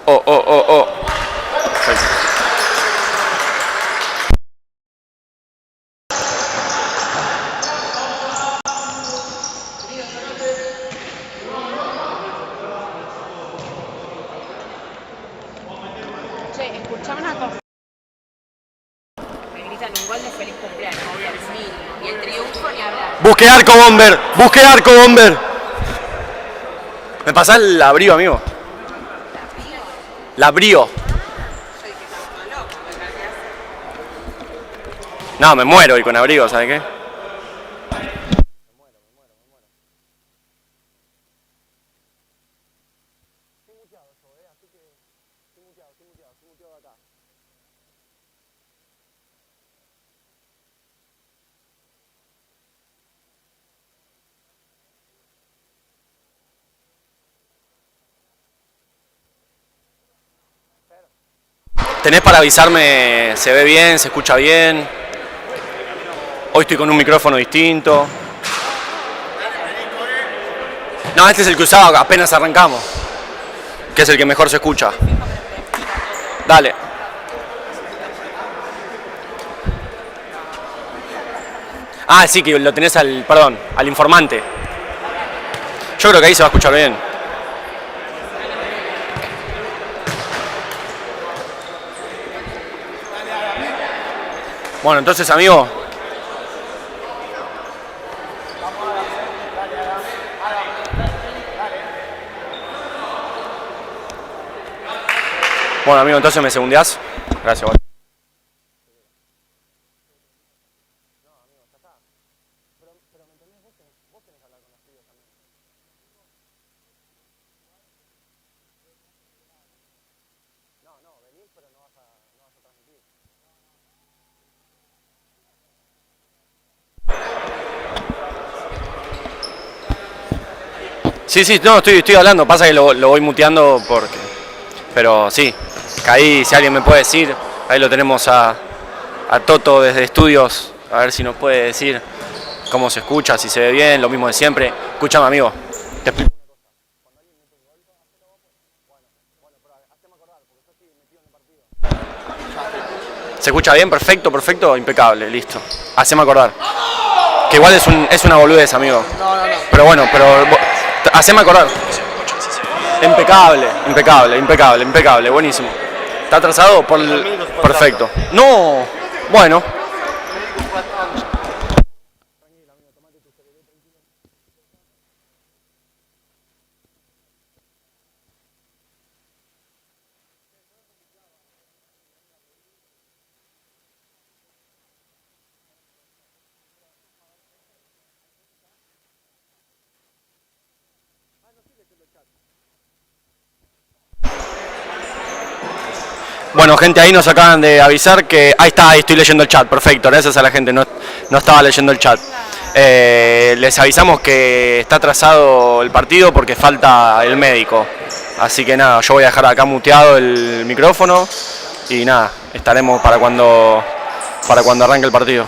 Oh, oh, oh, oh. Perfecto. Che, escuchame una cosa. Me gritan un gol de feliz cumpleaños, obvio, es mínimo. Y el triunfo ni hablar. Busque arco, Bomber. Busque arco, Bomber. ¿Me pasás el abrigo, amigo? La brío. No, me muero hoy con abrigo, ¿sabes qué? ¿Tenés para avisarme? ¿Se ve bien? ¿Se escucha bien? Hoy estoy con un micrófono distinto. No, este es el que usaba apenas arrancamos. Que es el que mejor se escucha. Dale. Ah, sí, que lo tenés al informante. Yo creo que ahí se va a escuchar bien. Bueno, entonces, amigo. Bueno, amigo, entonces me segundeás. Gracias, bueno. Sí, sí, no, estoy hablando, pasa que lo voy muteando porque. Pero sí, que ahí si alguien me puede decir, ahí lo tenemos a Toto desde estudios, a ver si nos puede decir cómo se escucha, si se ve bien, lo mismo de siempre. Escúchame, amigo, te explico. ¿Se escucha bien? Perfecto, perfecto, impecable, listo. Haceme acordar. Que igual es una boludez, amigo. Pero bueno, haceme acordar. Impecable, impecable, impecable, impecable, buenísimo. ¿Está atrasado? Perfecto. No, bueno. Bueno, gente, ahí nos acaban de avisar que... Ahí está, ahí estoy leyendo el chat, perfecto, gracias a la gente, no estaba leyendo el chat. Les avisamos que está atrasado el partido porque falta el médico. Así que nada, yo voy a dejar acá muteado el micrófono y nada, estaremos para cuando arranque el partido.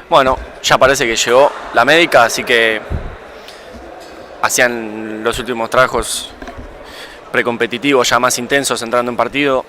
Bueno, ya parece que llegó la médica, así que hacían los últimos trabajos precompetitivos ya más intensos entrando en partido.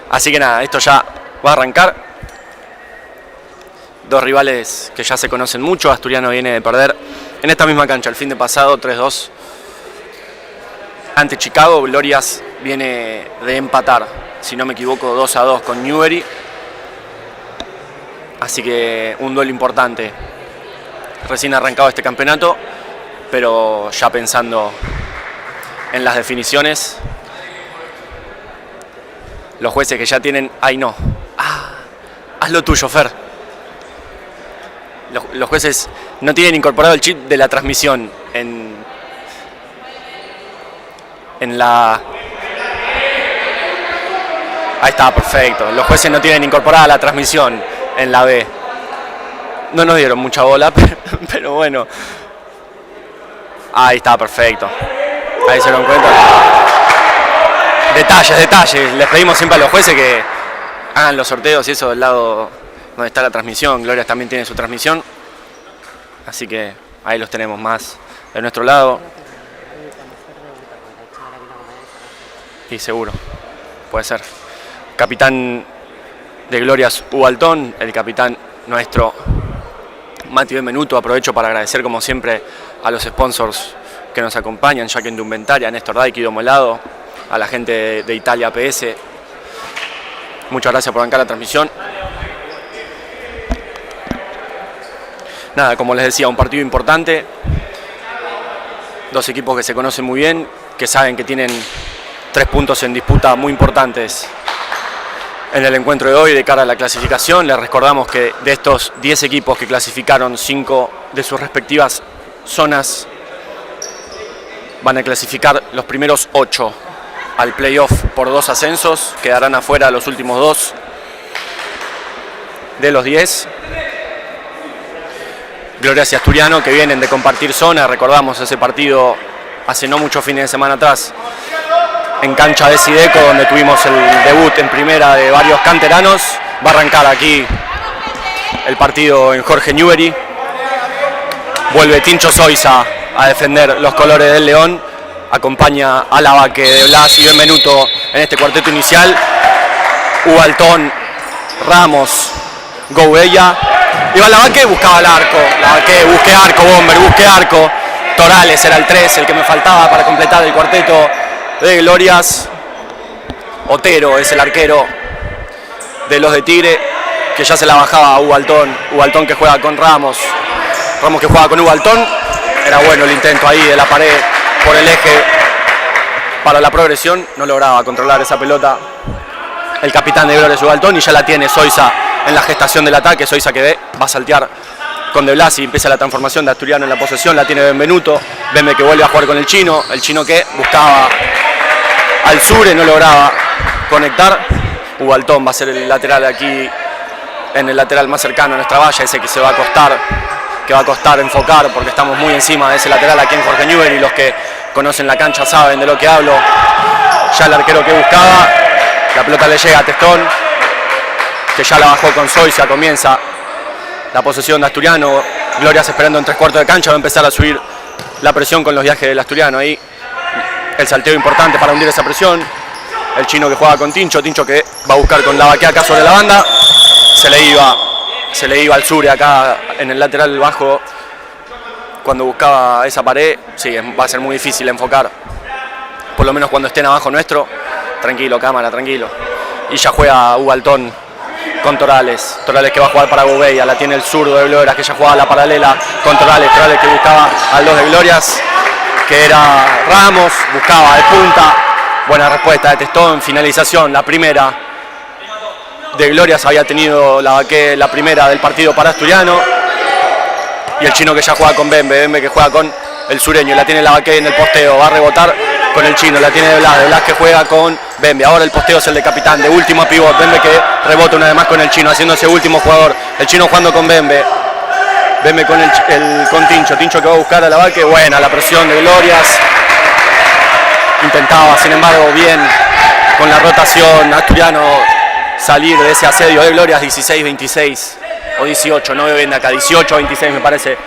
Así que nada, esto ya va a arrancar. Dos rivales que ya se conocen mucho. Asturiano viene de perder en esta misma cancha el fin de pasado 3-2 ante Chicago. Glorias viene de empatar, si no me equivoco, 2-2 con Newbery. Así que un duelo importante. Recién arrancado este campeonato, pero ya pensando en las definiciones. Los jueces que ya tienen... ¡Ay, no! Haz lo tuyo, Fer. Los jueces no tienen incorporado el chip de la transmisión en la... Ahí está, perfecto. Los jueces no tienen incorporada la transmisión en la B. No nos dieron mucha bola, pero bueno. Ahí está, perfecto. Ahí se lo encuentran. Detalles. Les pedimos siempre a los jueces que hagan los sorteos y eso del lado donde está la transmisión. Glorias también tiene su transmisión. Así que ahí los tenemos más de nuestro lado. Y seguro, puede ser. Capitán de Glorias, Hugo Altón, el capitán nuestro, Mati Benvenuto. Aprovecho para agradecer como siempre a los sponsors que nos acompañan, Jack Indumentaria, Néstor Daiki, Domolado, a la gente de Italia PS. Muchas gracias por bancar la transmisión. Nada, como les decía, un partido importante. Dos equipos que se conocen muy bien, que saben que tienen 3 puntos en disputa muy importantes en el encuentro de hoy de cara a la clasificación. Les recordamos que de estos 10 equipos que clasificaron 5 de sus respectivas zonas, van a clasificar los primeros 8 al playoff por 2 ascensos. Quedarán afuera los últimos 2 de los 10. Glorias y Asturiano, que vienen de compartir zona. Recordamos ese partido hace no muchos fines de semana atrás en cancha de Sideco, donde tuvimos el debut en primera de varios canteranos. Va a arrancar aquí el partido en Jorge Newbery. Vuelve Tincho Soiza a defender los colores del León. Acompaña a Lavaque de Blas y Benvenuto en este cuarteto inicial. Hugo Altón, Ramos, Gouveia. Iba Lavaque, buscaba el arco. Lavaque, busque arco, Bomber, busque arco. Torales era el 3, el que me faltaba para completar el cuarteto de Glorias. Otero es el arquero de los de Tigre, que ya se la bajaba a Hugo Altón. Hugo Altón que juega con Ramos. Ramos que juega con Hugo Altón. Era bueno el intento ahí de la pared por el eje para la progresión. No lograba controlar esa pelota el capitán de Glorias, Hugo Altón, y ya la tiene Soiza en la gestación del ataque. Soiza que va a saltear con De Blas y empieza la transformación de Asturiano en la posesión. La tiene Benvenuto. Benve que vuelve a jugar con el chino que buscaba al sur y no lograba conectar. Hugo Altón va a ser el lateral aquí, en el lateral más cercano a nuestra valla, ese que se va a costar enfocar, porque estamos muy encima de ese lateral aquí en Jorge Newbery. Los que conocen la cancha saben de lo que hablo. Ya el arquero que buscaba, la pelota le llega a Testón, que ya la bajó con Soiza. Comienza la posesión de Asturiano. Glorias esperando en 3/4 de cancha. Va a empezar a subir la presión con los viajes del Asturiano. Ahí el salteo importante para hundir esa presión. El chino que juega con Tincho que va a buscar con Lavaque acá sobre la banda. Se le iba al sur acá en el lateral bajo cuando buscaba esa pared. Sí, va a ser muy difícil enfocar, por lo menos cuando estén abajo nuestro. Tranquilo, cámara, tranquilo. Y ya juega Hugo Altón con Torales que va a jugar para Gouveia. La tiene el zurdo de Glorias, que ya jugaba la paralela con Torales que buscaba al 2 de Glorias, que era Ramos, buscaba de punta. Buena respuesta de Testón. Finalización, la primera de Glorias. Había tenido la primera del partido para Asturiano. Y el chino que ya juega con Benve que juega con el sureño. La tiene Lavaque en el posteo. Va a rebotar con el chino, la tiene de Blas que juega con Bembe. Ahora el posteo es el de capitán, de último pivot. Bembe que rebota una vez más con el chino, haciéndose último jugador. El chino jugando con Bembe. Bembe con Tincho. Tincho que va a buscar a Lavaque. Buena la presión de Glorias. Intentaba, sin embargo, bien con la rotación Asturiano salir de ese asedio de Glorias. 16-26 o 18, no veo bien de acá. 18-26 me parece.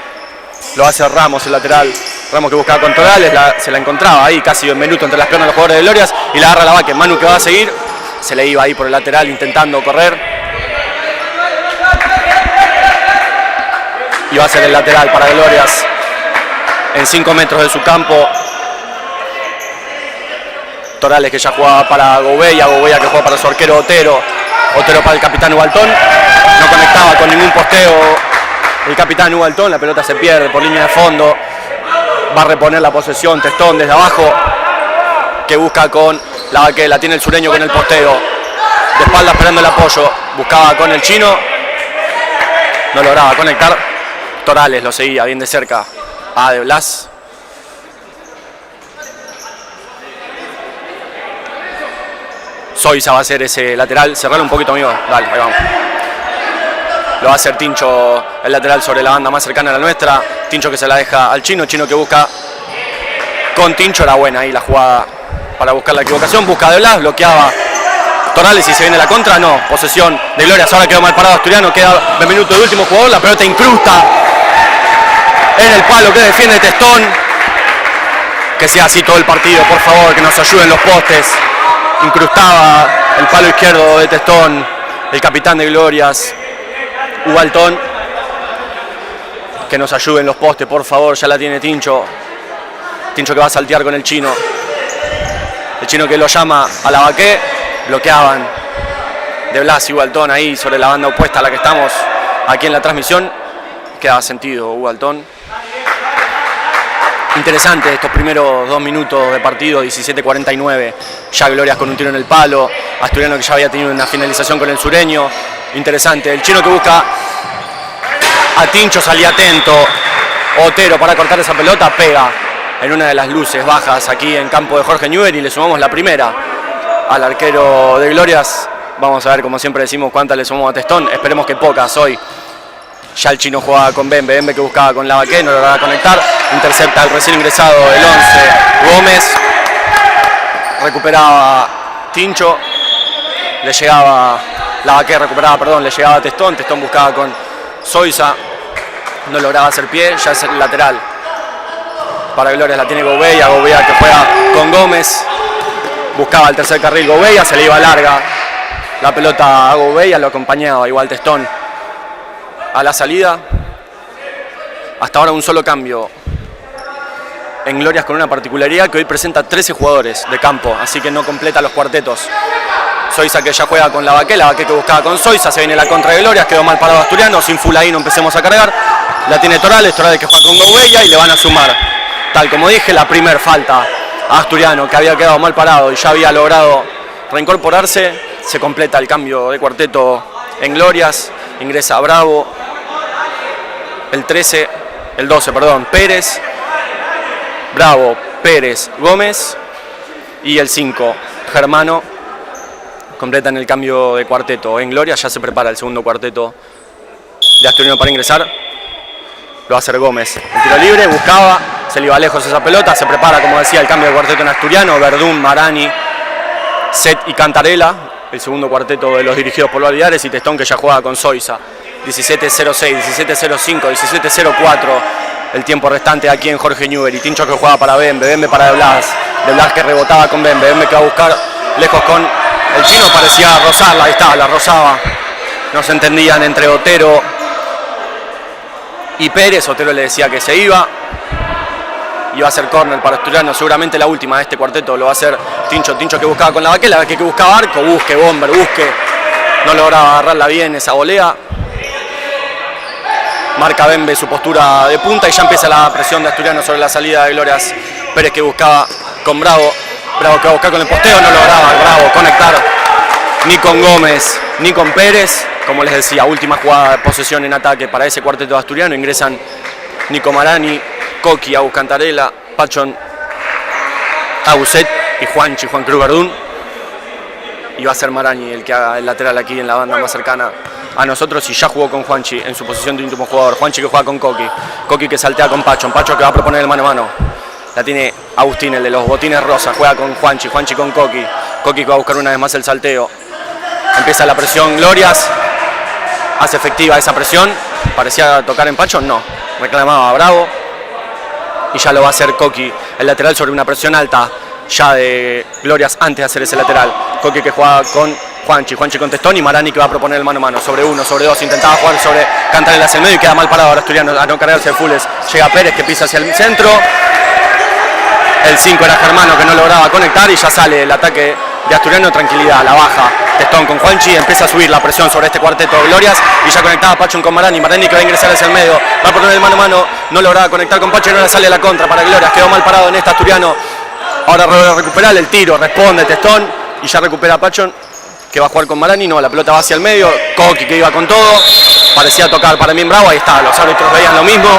Lo hace Ramos, el lateral. Ramos que buscaba con Torales, se la encontraba ahí casi un minuto entre las piernas de los jugadores de Glorias y la agarra Lavaque. Manu que va a seguir, se le iba ahí por el lateral intentando correr. Y va a ser el lateral para Glorias en 5 metros de su campo. Torales que ya jugaba para Gouveia que juega para su arquero Otero. Otero para el capitán Ubaltón. No conectaba con ningún posteo el capitán Ubaltón, la pelota se pierde por línea de fondo. Va a reponer la posesión Testón desde abajo, que busca con Lavaque, la tiene el sureño con el posteo. De espalda esperando el apoyo, buscaba con el chino. No lograba conectar. Torales lo seguía bien de cerca a De Blas. Zoiza va a hacer ese lateral. Cerralo un poquito, amigo. Dale, ahí vamos. Lo va a hacer Tincho, el lateral sobre la banda más cercana a la nuestra. Tincho que se la deja al chino. Chino que busca con Tincho. Era buena ahí la jugada para buscar la equivocación. Busca De Blas, bloqueaba Torales y se viene la contra. No, posesión de Glorias. Ahora quedó mal parado Asturiano. Queda 20 minutos de último jugador. La pelota incrusta en el palo que defiende Testón. Que sea así todo el partido, por favor, que nos ayuden los postes. Incrustaba el palo izquierdo de Testón, el capitán de Glorias, Ubaltón. Que nos ayuden los postes, por favor, ya la tiene Tincho. Tincho que va a saltear con el chino. El chino que lo llama a Lavaque. Bloqueaban De Blas y Ubaltón ahí sobre la banda opuesta a la que estamos aquí en la transmisión. Queda sentido Ubaltón. Interesante estos primeros 2 minutos de partido, 17:49. Ya Glorias con un tiro en el palo. Asturiano que ya había tenido una finalización con el sureño. Interesante. El chino que busca a Tincho, salía atento. Otero para cortar esa pelota, pega en una de las luces bajas aquí en campo de Jorge Newbery y le sumamos la primera al arquero de Glorias. Vamos a ver, como siempre decimos, cuántas le sumamos a Testón. Esperemos que pocas hoy. Ya el chino jugaba con Bembe que buscaba con Lavaque, no lograba conectar. Intercepta el recién ingresado el 11 Gómez. Recuperaba Tincho. Le llegaba Lavaque, le llegaba Testón. Testón buscaba con Zoiza. No lograba hacer pie, ya es el lateral. Para Glorias la tiene Gouveia que juega con Gómez. Buscaba el tercer carril Gouveia, se le iba larga la pelota a Gouveia, lo acompañaba igual Testón a la salida. Hasta ahora un solo cambio en Glorias, con una particularidad que hoy presenta 13 jugadores de campo, así que no completa los cuartetos. Zoiza que ya juega con Lavaque que buscaba con Zoiza, se viene la contra de Glorias, quedó mal parado Asturiano, sin Fulaíno empecemos a cargar. La tiene Torales que juega con Gouveia y le van a sumar, tal como dije, la primer falta a Asturiano, que había quedado mal parado y ya había logrado reincorporarse. Se completa el cambio de cuarteto en Glorias, ingresa Bravo, el 12, Pérez, Bravo, Pérez, Gómez y el 5, Germano. Completan el cambio de cuarteto en Glorias, ya se prepara el segundo cuarteto de Asturiano para ingresar. Lo va a hacer Gómez, el tiro libre, buscaba, se le iba lejos esa pelota, se prepara, como decía, el cambio de cuarteto en Asturiano. Verdún, Marani, Set y Cantarela, el segundo cuarteto de los dirigidos por Validares, y Testón que ya juega con Zoiza. 17:06, 17:05, 17:04 el tiempo restante aquí en Jorge Newbery. Tincho que juega para Bembe para De Blas que rebotaba con Bembe que va a buscar lejos con el chino, parecía rozarla, ahí está, la rozaba. No se entendían entre Otero y Pérez. Otero le decía que se iba. Iba a ser córner para Asturiano, seguramente la última de este cuarteto lo va a hacer Tincho que buscaba con Lavaque que buscaba arco, busque, no lograba agarrarla bien esa volea. Marca Bembe su postura de punta y ya empieza la presión de Asturiano sobre la salida de Glorias. Pérez que buscaba con Bravo que va a buscar con el posteo, no lograba Bravo conectar ni con Gómez ni con Pérez. Como les decía, última jugada de posesión en ataque para ese cuarteto de Asturiano. Ingresan Nico Marani, Coqui, Agus Cantarela, Pachón Abuset y Juan Cruz Verdún. Y va a ser Marani el que haga el lateral aquí en la banda más cercana a nosotros, y ya jugó con Juanchi en su posición de último jugador. Juanchi que juega con Coqui, Coqui que saltea con Pacho que va a proponer el mano a mano. La tiene Agustín, el de los botines rosas, juega con Juanchi con Coqui que va a buscar una vez más el salteo. Empieza la presión Glorias, hace efectiva esa presión, parecía tocar en Pacho, no, reclamaba Bravo, y ya lo va a hacer Coqui, el lateral sobre una presión alta ya de Glorias antes de hacer ese lateral. Coqui que juega con Juanchi con Testón, y Marani que va a proponer el mano a mano, sobre uno, sobre dos, intentaba jugar sobre Cantarell hacia el medio y queda mal parado ahora Asturiano a no cargarse de Fules. Llega Pérez que pisa hacia el centro, el 5 era Germano que no lograba conectar, y ya sale el ataque de Asturiano. Tranquilidad, la baja Testón con Juanchi, empieza a subir la presión sobre este cuarteto de Glorias, y ya conectaba Pachón con Marani que va a ingresar hacia el medio, va a poner el mano a mano, no lograba conectar con Pachón, y ahora sale la contra para Glorias, quedó mal parado en esta Asturiano. Ahora recuperar el tiro, responde Testón, y ya recupera Pachón, que va a jugar con Marani, no, la pelota va hacia el medio, Coqui que iba con todo, parecía tocar para mí en Bravo, ahí está, los árbitros veían lo mismo.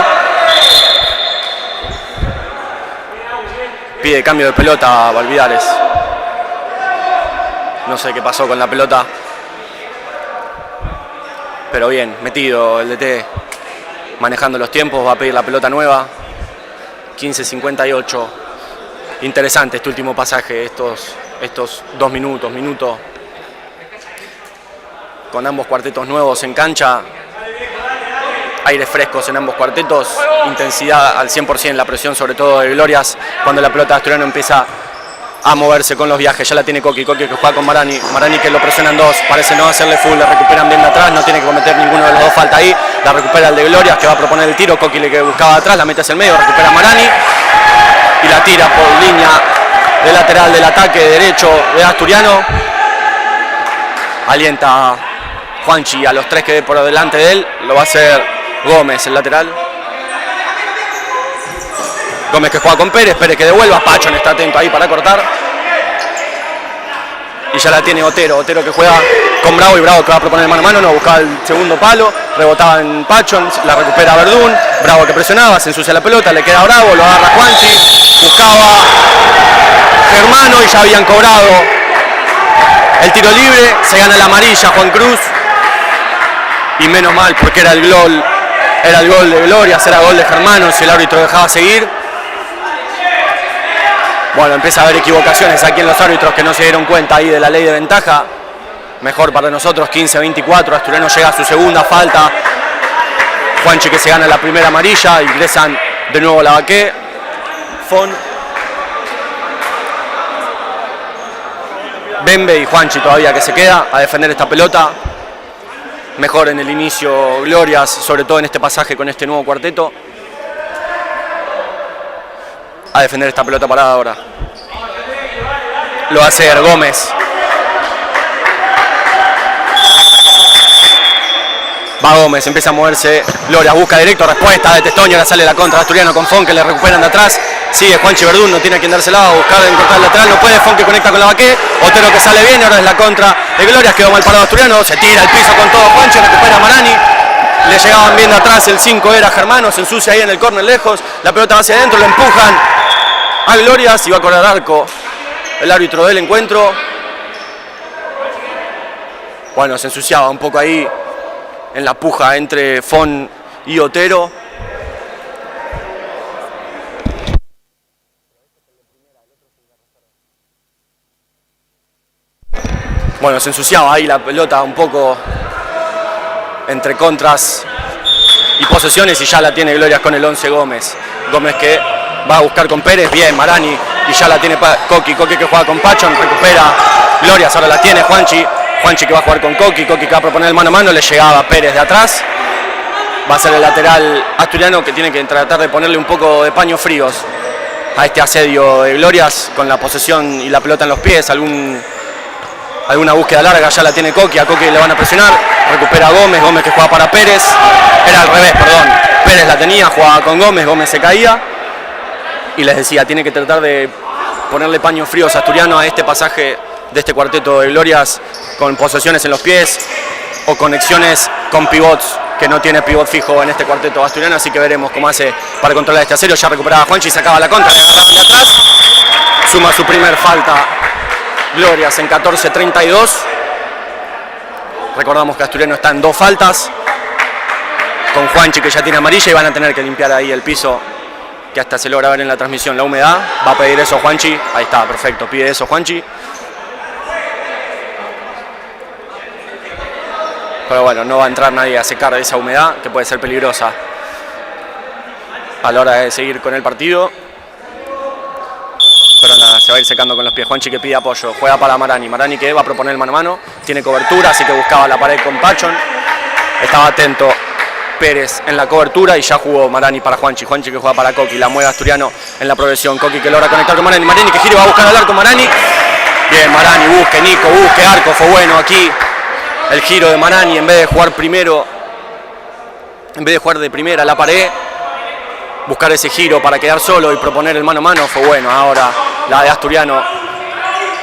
Pide cambio de pelota a Valvidares. No sé qué pasó con la pelota, pero bien, metido el DT, manejando los tiempos, va a pedir la pelota nueva. 15:58. Interesante este último pasaje, estos 2 minutos, con ambos cuartetos nuevos en cancha, aires frescos en ambos cuartetos, intensidad al 100%, la presión sobre todo de Glorias cuando la pelota de Asturiano empieza a moverse con los viajes. Ya la tiene Coqui que juega con Marani que lo presionan dos, parece no hacerle full, le recuperan bien de atrás, no tiene que cometer ninguno de los dos falta ahí, la recupera el de Glorias que va a proponer el tiro, Coqui le que buscaba atrás, la mete hacia el medio, recupera Marani y la tira por línea de lateral del ataque derecho de Asturiano. Alienta Juanchi a los 3 que ve por delante de él, lo va a hacer Gómez, el lateral. Gómez que juega con Pérez que devuelva, Pachón está atento ahí para cortar. Y ya la tiene Otero que juega con Bravo, y Bravo que va a proponer mano a mano, no, buscaba el segundo palo, rebotaba en Pachón, la recupera Verdún, Bravo que presionaba, se ensucia la pelota, le queda a Bravo, lo agarra Juanchi, buscaba Germano y ya habían cobrado el tiro libre, se gana la amarilla Juan Cruz, y menos mal porque era el gol de Glorias, era gol de Germano, si el árbitro dejaba seguir. Bueno, empieza a haber equivocaciones aquí en los árbitros que no se dieron cuenta ahí de la ley de ventaja. Mejor para nosotros, 15-24, Asturiano llega a su segunda falta. Juanchi que se gana la primera amarilla, ingresan de nuevo Lavaqué, Fon, Bembe y Juanchi todavía que se queda a defender esta pelota. Mejor en el inicio Glorias, sobre todo en este pasaje con este nuevo cuarteto. A defender esta pelota parada ahora. Lo va a hacer Gómez. Va Gómez, empieza a moverse Glorias, busca directo, respuesta de Testón, y ahora sale la contra de Asturiano con Fon que le recuperan de atrás. Sigue Juanchi Verdún, no tiene a quien dársela, va a buscar encontrar el lateral, no puede, Fon que conecta con Lavaqué, Otero que sale bien, ahora es la contra de Glorias, quedó mal parado Asturiano, se tira al piso con todo Juanchi, recupera a Marani. Le llegaban bien de atrás, el 5 era Germano, se ensucia ahí en el córner lejos, la pelota va hacia adentro, lo empujan a Glorias y va a correr arco el árbitro del encuentro. Bueno, se ensuciaba un poco ahí en la puja entre Fon y Otero. Bueno, se ensuciaba ahí la pelota un poco entre contras y posesiones, y ya la tiene Glorias con el 11 Gómez. Gómez que va a buscar con Pérez, bien Marani, y ya la tiene Coqui que juega con Pachón, recupera Glorias, ahora la tiene Juanchi que va a jugar con Coqui que va a proponer el mano a mano, le llegaba Pérez de atrás. Va a ser el lateral Asturiano que tiene que tratar de ponerle un poco de paños fríos a este asedio de Glorias con la posesión y la pelota en los pies, alguna búsqueda larga, ya la tiene Coqui, a Coqui le van a presionar, recupera a Gómez que juega para Pérez, era al revés, perdón, Pérez la tenía, jugaba con Gómez se caía, y les decía, tiene que tratar de ponerle paños fríos a Asturiano a este pasaje de este cuarteto de Glorias con posesiones en los pies o conexiones con pivots, que no tiene pivot fijo en este cuarteto asturiano, así que veremos cómo hace para controlar este asedio. Ya recuperaba Juanchi, sacaba la contra, le agarraban de atrás, Suma su primer falta Glorias en 14:32. Recordamos que Asturiano está en 2 faltas. Con Juanchi, que ya tiene amarilla, y van a tener que limpiar ahí el piso, que hasta se logra ver en la transmisión la humedad. Va a pedir eso Juanchi. Ahí está, perfecto, pide eso Juanchi. Pero bueno, no va a entrar nadie a secar esa humedad, que puede ser peligrosa a la hora de seguir con el partido. Pero nada, se va a ir secando con los pies. Juanchi, que pide apoyo, juega para Marani. Marani, que va a proponer mano a mano, tiene cobertura, así que buscaba la pared con Pachón. Estaba atento Pérez en la cobertura y ya jugó Marani para Juanchi. Juanchi, que juega para Coqui, la mueve Asturiano en la progresión. Coqui, que logra conectar con Marani. Marani, que gira y va a buscar al arco Marani. Bien, Marani, busque Nico, busque arco. Fue bueno aquí el giro de Marani, en vez de jugar primero, en vez de jugar de primera a la pared, buscar ese giro para quedar solo y proponer el mano a mano. Fue bueno. Ahora la de Asturiano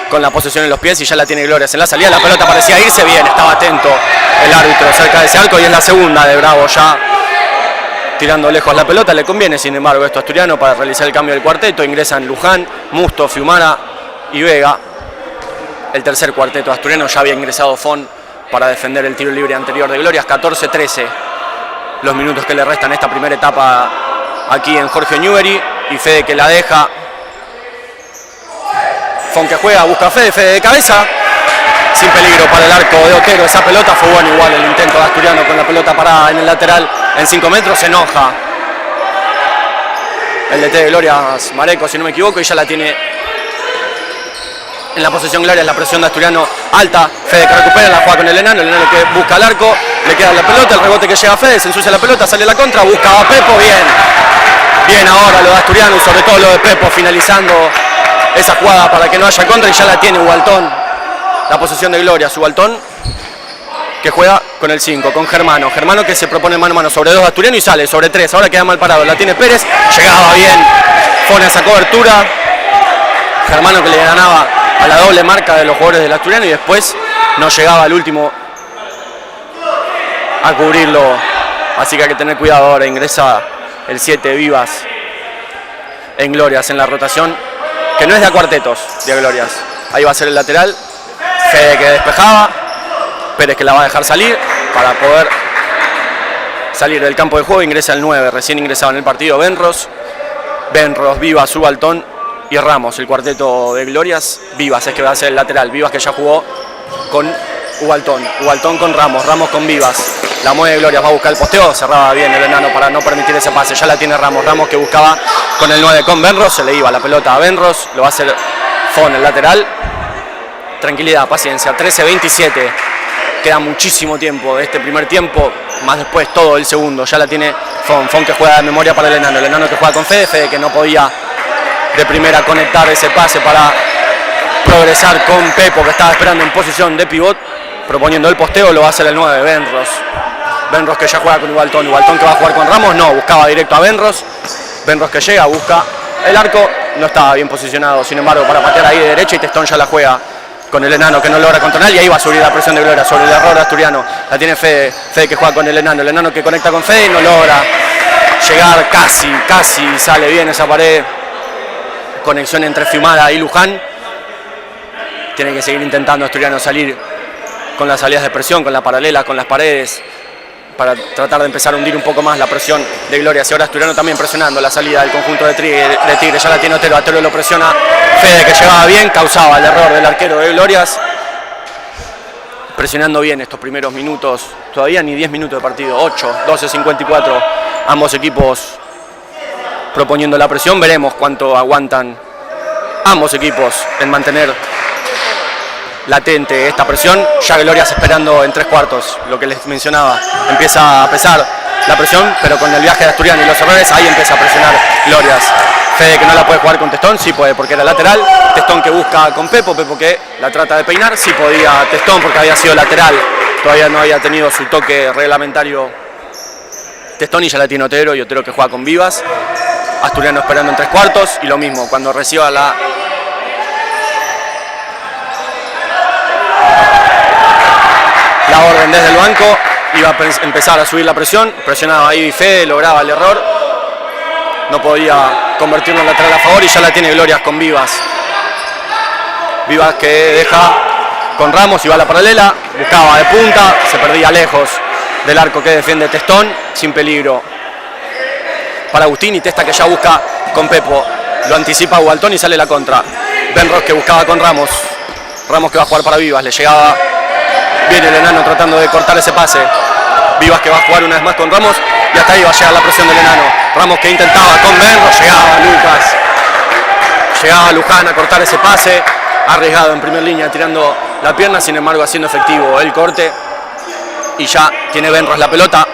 con la posesión en los pies y ya la tiene Glorias en la salida. La pelota parecía irse bien, estaba atento el árbitro cerca de ese arco, y es la segunda de Bravo ya tirando lejos la pelota. Le conviene sin embargo esto a Asturiano para realizar el cambio del cuarteto. Ingresan Luján, Musto, Fiumara y Vega. El tercer cuarteto de Asturiano. Ya había ingresado Fon para defender el tiro libre anterior de Glorias. 14-13 los minutos que le restan esta primera etapa aquí en Jorge Newbery, y Fede que la deja. Fon que juega, busca a Fede, Fede de cabeza, sin peligro para el arco de Otero. Esa pelota fue bueno igual, el intento de Asturiano con la pelota parada en el lateral en 5 metros. Se enoja el DT de Glorias, Mareco, si no me equivoco, y ya la tiene en la posesión Glorias. La presión de Asturiano alta, Fede que recupera, la juega con el enano que busca el arco, le queda la pelota, el rebote que llega a Fede, se ensucia la pelota, sale la contra, busca a Pepo. Bien ahora lo de Asturiano y sobre todo lo de Pepo, finalizando esa jugada para que no haya contra, y ya la tiene Ubaltón. La posesión de Glorias, Ubaltón que juega con el 5, con Germano. Germano que se propone mano a mano sobre 2 de Asturiano y sale sobre 3. Ahora queda mal parado, la tiene Pérez, llegaba bien, pone esa cobertura. Germano que le ganaba a la doble marca de los jugadores del Asturiano y después no llegaba al último a cubrirlo. Así que hay que tener cuidado ahora. Ingresa el 7 Vivas en Glorias en la rotación, que no es de a cuartetos de Glorias. Ahí va a ser el lateral. Fede que despejaba, Pérez que la va a dejar salir para poder salir del campo de juego. Ingresa el 9, recién ingresado en el partido, Benros, Vivas, Ubaltón y Ramos, el cuarteto de Glorias. Vivas es que va a ser el lateral, Vivas que ya jugó con Ubaltón con Ramos con Vivas. La mueve Glorias, va a buscar el posteo, cerraba bien el enano para no permitir ese pase. Ya la tiene Ramos que buscaba con el 9 con Benros, se le iba la pelota a Benros, lo va a hacer Fon el lateral. Tranquilidad, paciencia, 13-27, queda muchísimo tiempo de este primer tiempo, más después todo el segundo. Ya la tiene Fon que juega de memoria para el enano que juega con Fede que no podía de primera conectar ese pase para progresar con Pepo, que estaba esperando en posición de pivot, proponiendo el posteo. Lo va a hacer el 9, Benros que ya juega con Ubaltón que va a jugar con Ramos, no, buscaba directo a Benros que llega, busca el arco, no estaba bien posicionado, sin embargo, para patear ahí de derecha, y Testón ya la juega con el enano que no logra controlar, y ahí va a subir la presión de Gloria sobre el error de Asturiano. La tiene Fede que juega con el enano que conecta con Fede y no logra llegar, casi sale bien esa pared. Conexión entre Fiumara y Luján. Tiene que seguir intentando Asturiano salir con las salidas de presión, con la paralela, con las paredes, para tratar de empezar a hundir un poco más la presión de Gloria. Y ahora Asturiano también presionando la salida del conjunto de Tigre. Ya la tiene Otero lo presiona Fede, que llevaba bien, causaba el error del arquero de Glorias. Presionando bien estos primeros minutos, todavía ni 10 minutos de partido, 12:54, ambos equipos proponiendo la presión. Veremos cuánto aguantan ambos equipos en mantener latente esta presión. Ya Glorias esperando en 3/4, lo que les mencionaba, empieza a pesar la presión, pero con el viaje de Asturiano y los errores, ahí empieza a presionar Glorias. Fede que no la puede jugar con Testón, sí puede porque era lateral. Testón que busca con Pepo que la trata de peinar, sí podía Testón porque había sido lateral, todavía no había tenido su toque reglamentario Testón, y ya la tiene Otero, y Otero que juega con Vivas. Asturiano esperando en 3/4, y lo mismo, cuando reciba la orden desde el banco, iba a empezar a subir la presión, presionaba ahí Fede, lograba el error, no podía convertirlo en lateral a favor, y ya la tiene Glorias con Vivas Vivas que deja con Ramos y va a la paralela, buscaba de punta, se perdía lejos del arco que defiende Testón, sin peligro para Agustín, y Testa que ya busca con Pepo, lo anticipa Gualtón y sale la contra. Benros que buscaba con Ramos, Ramos que va a jugar para Vivas, le llegaba, viene el enano tratando de cortar ese pase, Vivas que va a jugar una vez más con Ramos y hasta ahí va a llegar la presión del enano. Ramos que intentaba con Benros, llegaba Lucas, llegaba Luján a cortar ese pase, arriesgado en primera línea tirando la pierna, sin embargo haciendo efectivo el corte y ya tiene Benros la pelota.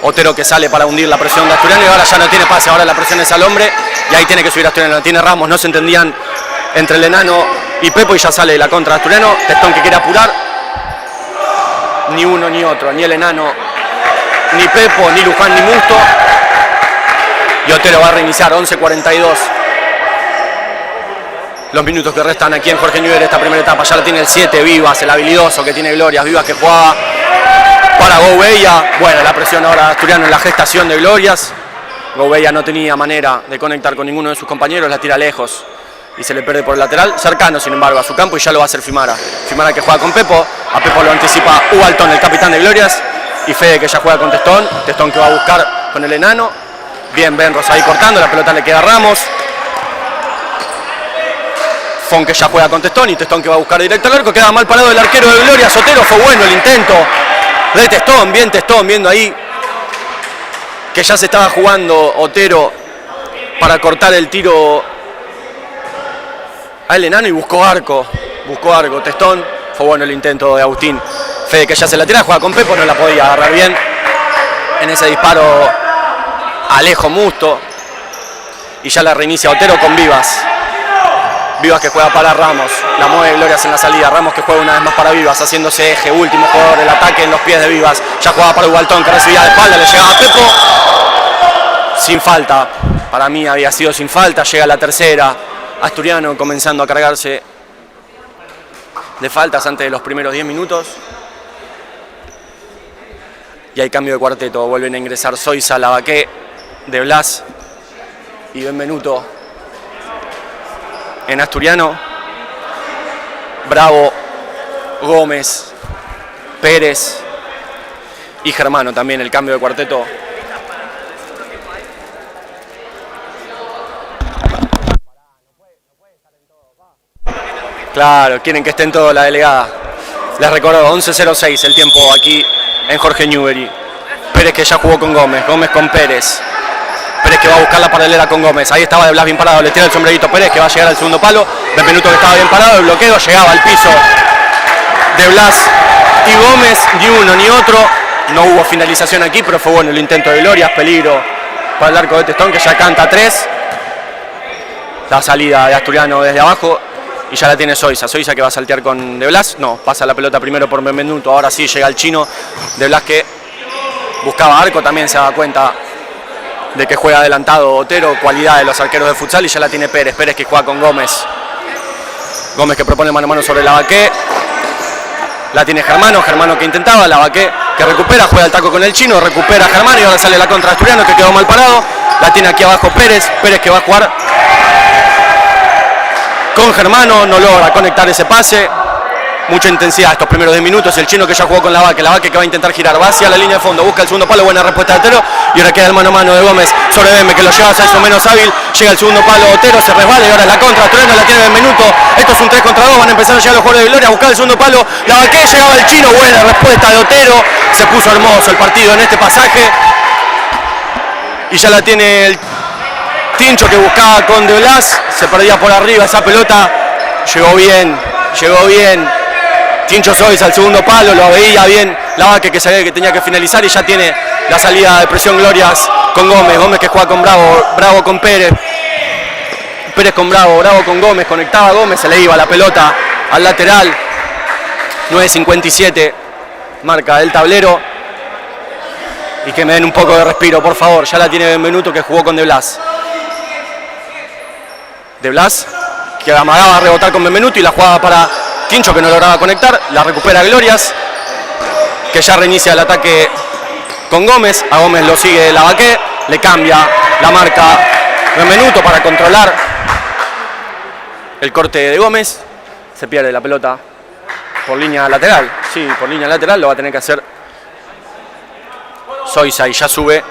Otero que sale para hundir la presión de Asturiano y ahora ya no tiene pase, ahora la presión es al hombre y ahí tiene que subir Asturiano, tiene Ramos, no se entendían entre el enano y Pepo y ya sale la contra de Asturiano. Testón que quiere apurar, ni uno ni otro, ni el enano, ni Pepo, ni Luján, ni Musto, y Otero va a reiniciar. 11:42 los minutos que restan aquí en Jorge Newbery esta primera etapa. Ya la tiene el 7 Vivas, el habilidoso que tiene Glorias, Vivas que jugaba para Gouveia. Bueno, la presión ahora de Asturiano en la gestación de Glorias. Gouveia no tenía manera de conectar con ninguno de sus compañeros, la tira lejos y se le pierde por el lateral, cercano sin embargo a su campo, y ya lo va a hacer Fimara. Fimara que juega con Pepo, a Pepo lo anticipa Ubaltón, el capitán de Glorias, y Fede que ya juega con Testón, Testón que va a buscar con el enano. Bien Benros ahí cortando, la pelota le queda a Ramos. Fon que ya juega con Testón y Testón que va a buscar directo al arco, queda mal parado el arquero de Glorias. Otero, fue bueno el intento de Testón, bien Testón, viendo ahí que ya se estaba jugando Otero para cortar el tiro al enano y buscó arco, Testón, fue bueno el intento de Agustín. Fede que ya se la tira, juega con Pepo, no la podía agarrar bien en ese disparo Alejo Musto y ya la reinicia Otero con Vivas. Vivas que juega para Ramos, la mueve Glorias en la salida, Ramos que juega una vez más para Vivas, haciéndose eje, último jugador del ataque en los pies de Vivas, ya jugaba para Ubaltón que recibía de espalda, le llegaba a Pepo, sin falta, para mí había sido sin falta, llega la tercera, Asturiano comenzando a cargarse de faltas antes de los primeros 10 minutos, y hay cambio de cuarteto, vuelven a ingresar Zoiza, Lavaqué, De Blas y Benvenuto. En Asturiano, Bravo, Gómez, Pérez y Germano también, el cambio de cuarteto. Claro, quieren que esté en todo la delegada. Les recuerdo, 11:06 el tiempo aquí en Jorge Newbery. Pérez que ya jugó con Gómez, Gómez con Pérez. Pérez que va a buscar la paralela con Gómez, ahí estaba De Blas bien parado, le tira el sombrerito Pérez que va a llegar al segundo palo, Benvenuto que estaba bien parado, el bloqueo, llegaba al piso De Blas y Gómez, ni uno ni otro, no hubo finalización aquí, pero fue bueno el intento de Glorias, peligro para el arco de Testón que ya canta 3, la salida de Asturiano desde abajo y ya la tiene Zoiza que va a saltear con De Blas, no, pasa la pelota primero por Benvenuto, ahora sí llega el chino, De Blas que buscaba arco, también se da cuenta de que juega adelantado Otero, cualidad de los arqueros de futsal, y ya la tiene Pérez, Pérez que juega con Gómez, Gómez que propone mano a mano sobre Lavaqué, la tiene Germano, Germano que intentaba, Lavaqué que recupera, juega el taco con el chino, recupera Germano y ahora sale la contra Asturiano que quedó mal parado, la tiene aquí abajo Pérez, Pérez que va a jugar con Germano, no logra conectar ese pase, mucha intensidad estos primeros 10 minutos, el chino que ya jugó con Lavaqué que va a intentar girar, va hacia la línea de fondo, busca el segundo palo, buena respuesta de Otero, y ahora queda el mano a mano de Gómez sobre Bembe que lo lleva a Saizo menos hábil, llega el segundo palo, Otero se resbala y ahora es la contra, Asturiano la tiene Benvenuto, esto es un 3 contra 2, van a empezar a llegar los jugadores de Gloria a buscar el segundo palo, Lavaqué llegaba el chino, buena respuesta de Otero, se puso hermoso el partido en este pasaje, y ya la tiene el Tincho que buscaba con De Blas, se perdía por arriba esa pelota, llegó bien, Tincho Zoiza al segundo palo, lo veía bien Lavaqué que sabía que tenía que finalizar y ya tiene la salida de presión Glorias con Gómez, Gómez que juega con Bravo, Bravo con Pérez, Pérez con Bravo, Bravo con Gómez, conectaba a Gómez, se le iba la pelota al lateral, 9:57, marca del tablero, y que me den un poco de respiro, por favor, ya la tiene Benvenuto que jugó con De Blas. De Blas que amagaba a rebotar con Benvenuto y la jugaba para Tincho que no lograba conectar, la recupera Glorias, que ya reinicia el ataque con Gómez, a Gómez lo sigue Lavaqué, le cambia la marca Benvenuto para controlar el corte de Gómez, Se pierde la pelota por línea lateral. Sí, por línea lateral lo va a tener que hacer Zoysa y ya sube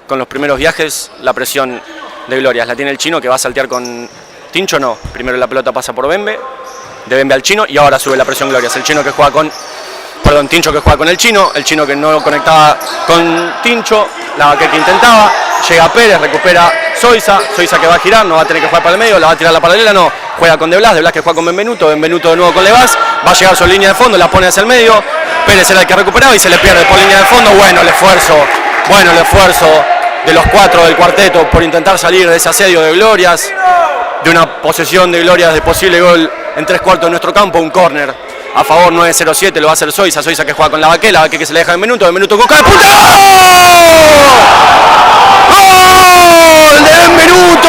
con los primeros viajes la presión de Glorias. La tiene el chino que va a saltear con Tincho, no. Primero la pelota pasa por Bembe, de Bembe al chino y ahora sube la presión Glorias. El chino que juega con, perdón, Tincho que juega con el chino que no conectaba con Tincho, la vaquera que intentaba, llega Pérez, recupera Zoysa que va a girar, no va a tener que jugar para el medio, la va a tirar la paralela, no, juega con De Blas que juega con Benvenuto de nuevo con Levas, va a llegar su línea de fondo, la pone hacia el medio, Pérez era el que recuperaba y se le pierde por línea de fondo. Bueno el esfuerzo de los 4 del cuarteto por intentar salir de ese asedio de Glorias, de una posesión de Glorias de posible gol en 3/4 de nuestro campo, un córner a favor 9-0-7, lo va a hacer Zoysa que juega con la vaquera que se le deja en Benvenuto con cada punta. ¡Gol de Benvenuto!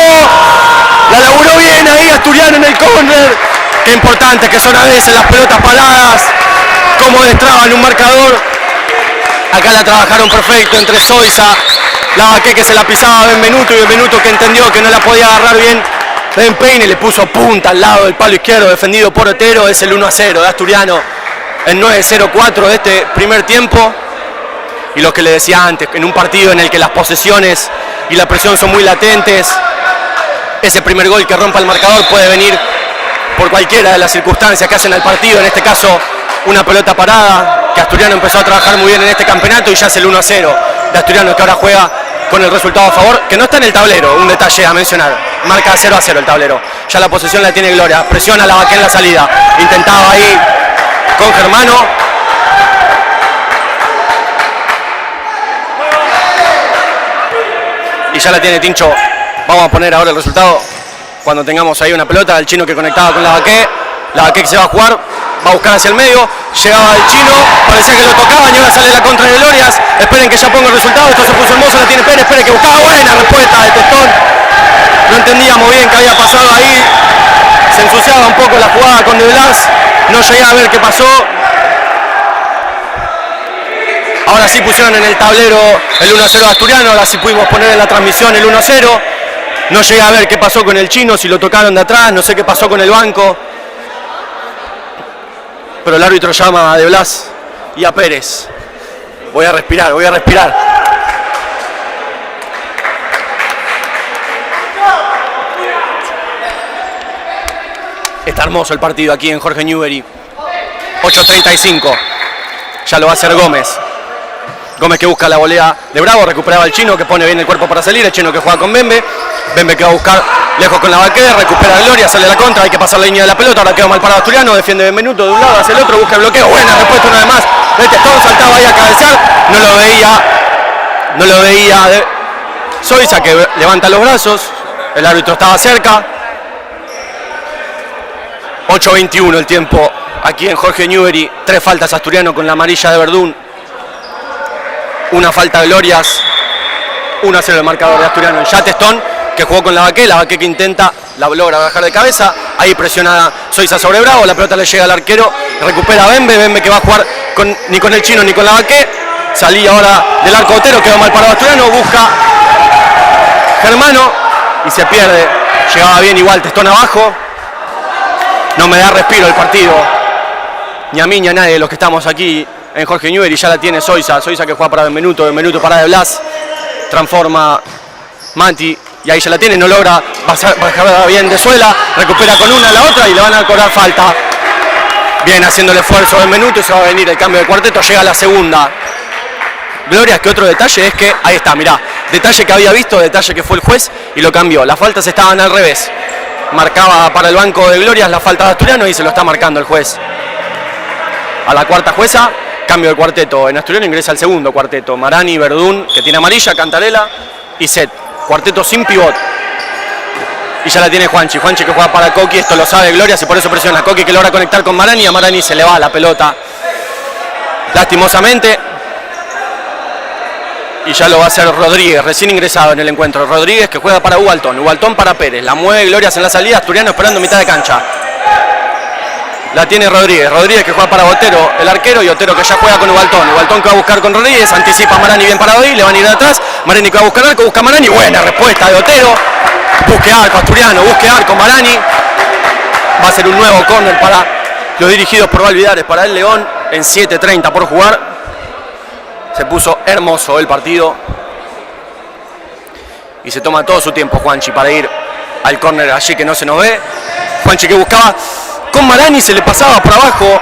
La laburó bien ahí Asturiano en el córner. Qué importante que son a veces las pelotas paradas, cómo destraban un marcador. Acá la trabajaron perfecto entre Zoysa, la vaquera que se la pisaba a Benvenuto y Benvenuto que entendió que no la podía agarrar bien. Ben Peine le puso punta al lado del palo izquierdo, defendido por Otero. Es el 1-0 de Asturiano, el 9-0-4 de este primer tiempo. Y lo que le decía antes, en un partido en el que las posesiones y la presión son muy latentes, ese primer gol que rompa el marcador puede venir por cualquiera de las circunstancias que hacen al partido. En este caso, una pelota parada, que Asturiano empezó a trabajar muy bien en este campeonato y ya es el 1-0 de Asturiano, que ahora juega con el resultado a favor, que no está en el tablero, un detalle a mencionar. Marca 0-0 el tablero. Ya la posesión la tiene Gloria. Presiona a la vaquera en la salida. Intentaba ahí con Germano. Y ya la tiene Tincho. Vamos a poner ahora el resultado cuando tengamos ahí una pelota. El chino que conectaba con la vaquera. La vaquera que se va a jugar. Va a buscar hacia el medio. Llegaba el chino. Parecía que lo tocaban y ahora sale la contra de Glorias. Esperen que ya ponga el resultado. Esto se puso hermoso. La tiene Pérez. Esperen que buscaba. Buena respuesta de Testón. No entendíamos bien qué había pasado ahí. Se ensuciaba un poco la jugada con De Blas. No llegué a ver qué pasó. Ahora sí pusieron en el tablero el 1-0 de Asturiano. Ahora sí pudimos poner en la transmisión el 1-0. No llegué a ver qué pasó con el chino, si lo tocaron de atrás. No sé qué pasó con el banco. Pero el árbitro llama a De Blas y a Pérez. Voy a respirar. Está hermoso el partido aquí en Jorge Newbery. 8:35. Ya lo va a hacer Gómez. Gómez que busca la volea de Bravo. Recuperaba el chino que pone bien el cuerpo para salir. El chino que juega con Bembe. Bembe que va a buscar lejos con la vaquera. Recupera Gloria. Sale la contra. Hay que pasar la línea de la pelota. Ahora quedó mal parado Asturiano. Defiende Benvenuto de un lado hacia el otro. Busca el bloqueo. Buena respuesta una vez más. De Testón. Saltaba ahí a cabezar. No lo veía. Zoysa que levanta los brazos. El árbitro estaba cerca. 8:21 el tiempo aquí en Jorge Newbery. 3 faltas Asturiano con la amarilla de Verdún. Una falta de Glorias. 1-0 el marcador de Asturiano. Ya Testón que jugó con la vaquera que intenta, la logra bajar de cabeza. Ahí presiona Zoysa sobre Bravo. La pelota le llega al arquero. Recupera Bembe que va a jugar ni con el chino ni con la vaquera. Salía ahora del arco Otero. Quedó mal parado Asturiano. Busca Germano y se pierde. Llegaba bien igual Testón abajo. No me da respiro el partido, ni a mí ni a nadie de los que estamos aquí en Jorge Newbery. Ya la tiene Zoysa que juega para Benvenuto para De Blas, transforma Manti y ahí ya la tiene, no logra bajar bien de suela, recupera con una a la otra y le van a cobrar falta. Bien haciendo el esfuerzo Benvenuto y se va a venir el cambio de cuarteto, llega la segunda. Glorias, que otro detalle es que, ahí está, mirá, detalle que había visto, detalle que fue el juez y lo cambió, las faltas estaban al revés. Marcaba para el banco de Glorias la falta de Asturiano y se lo está marcando el juez. A la cuarta jueza, cambio de cuarteto. En Asturiano ingresa el segundo cuarteto. Marani, Verdún, que tiene amarilla, Cantarela y Set. Cuarteto sin pivot. Y ya la tiene Juanchi que juega para Coqui, esto lo sabe Glorias y por eso presiona a Coqui que logra conectar con Marani. A Marani se le va la pelota. Lastimosamente. Y ya lo va a hacer Rodríguez, recién ingresado en el encuentro. Rodríguez que juega para Ubaltón para Pérez. La mueve Glorias en la salida, Asturiano esperando mitad de cancha. La tiene Rodríguez que juega para Otero, el arquero, y Otero que ya juega con Ubaltón que va a buscar con Rodríguez, anticipa a Marani bien parado ahí, le van a ir de atrás. Marani que va a buscar arco, busca Marani, buena respuesta de Otero. Busque arco Asturiano, busque arco Marani. Va a ser un nuevo córner para los dirigidos por Valvidares, para el León, en 7:30 por jugar. Se puso hermoso el partido. Y se toma todo su tiempo Juanchi para ir al córner allí que no se nos ve. Juanchi que buscaba con Marani, se le pasaba por abajo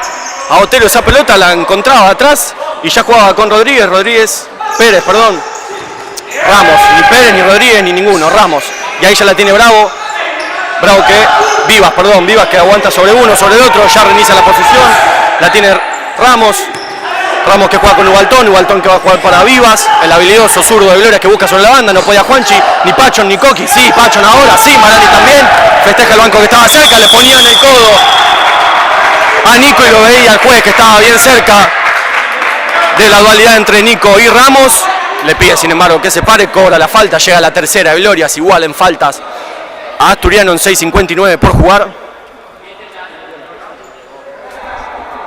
a Otero esa pelota, la encontraba atrás y ya jugaba con Pérez, perdón. Ramos, ni Pérez, ni Rodríguez, ni ninguno, Ramos. Y ahí ya la tiene Bravo que, Vivas que aguanta sobre uno, sobre el otro, ya reinicia la posición. La tiene Ramos que juega con Ubaltón que va a jugar para Vivas, el habilidoso zurdo de Gloria que busca sobre la banda, no podía Juanchi, ni Pachon ni Coqui, sí, Pachon ahora, sí, Marani también, festeja el banco que estaba cerca, le ponía en el codo a Nico y lo veía el juez que estaba bien cerca de la dualidad entre Nico y Ramos, le pide sin embargo que se pare, cobra la falta, llega la tercera de Glorias, igual en faltas a Asturiano en 6:59 por jugar.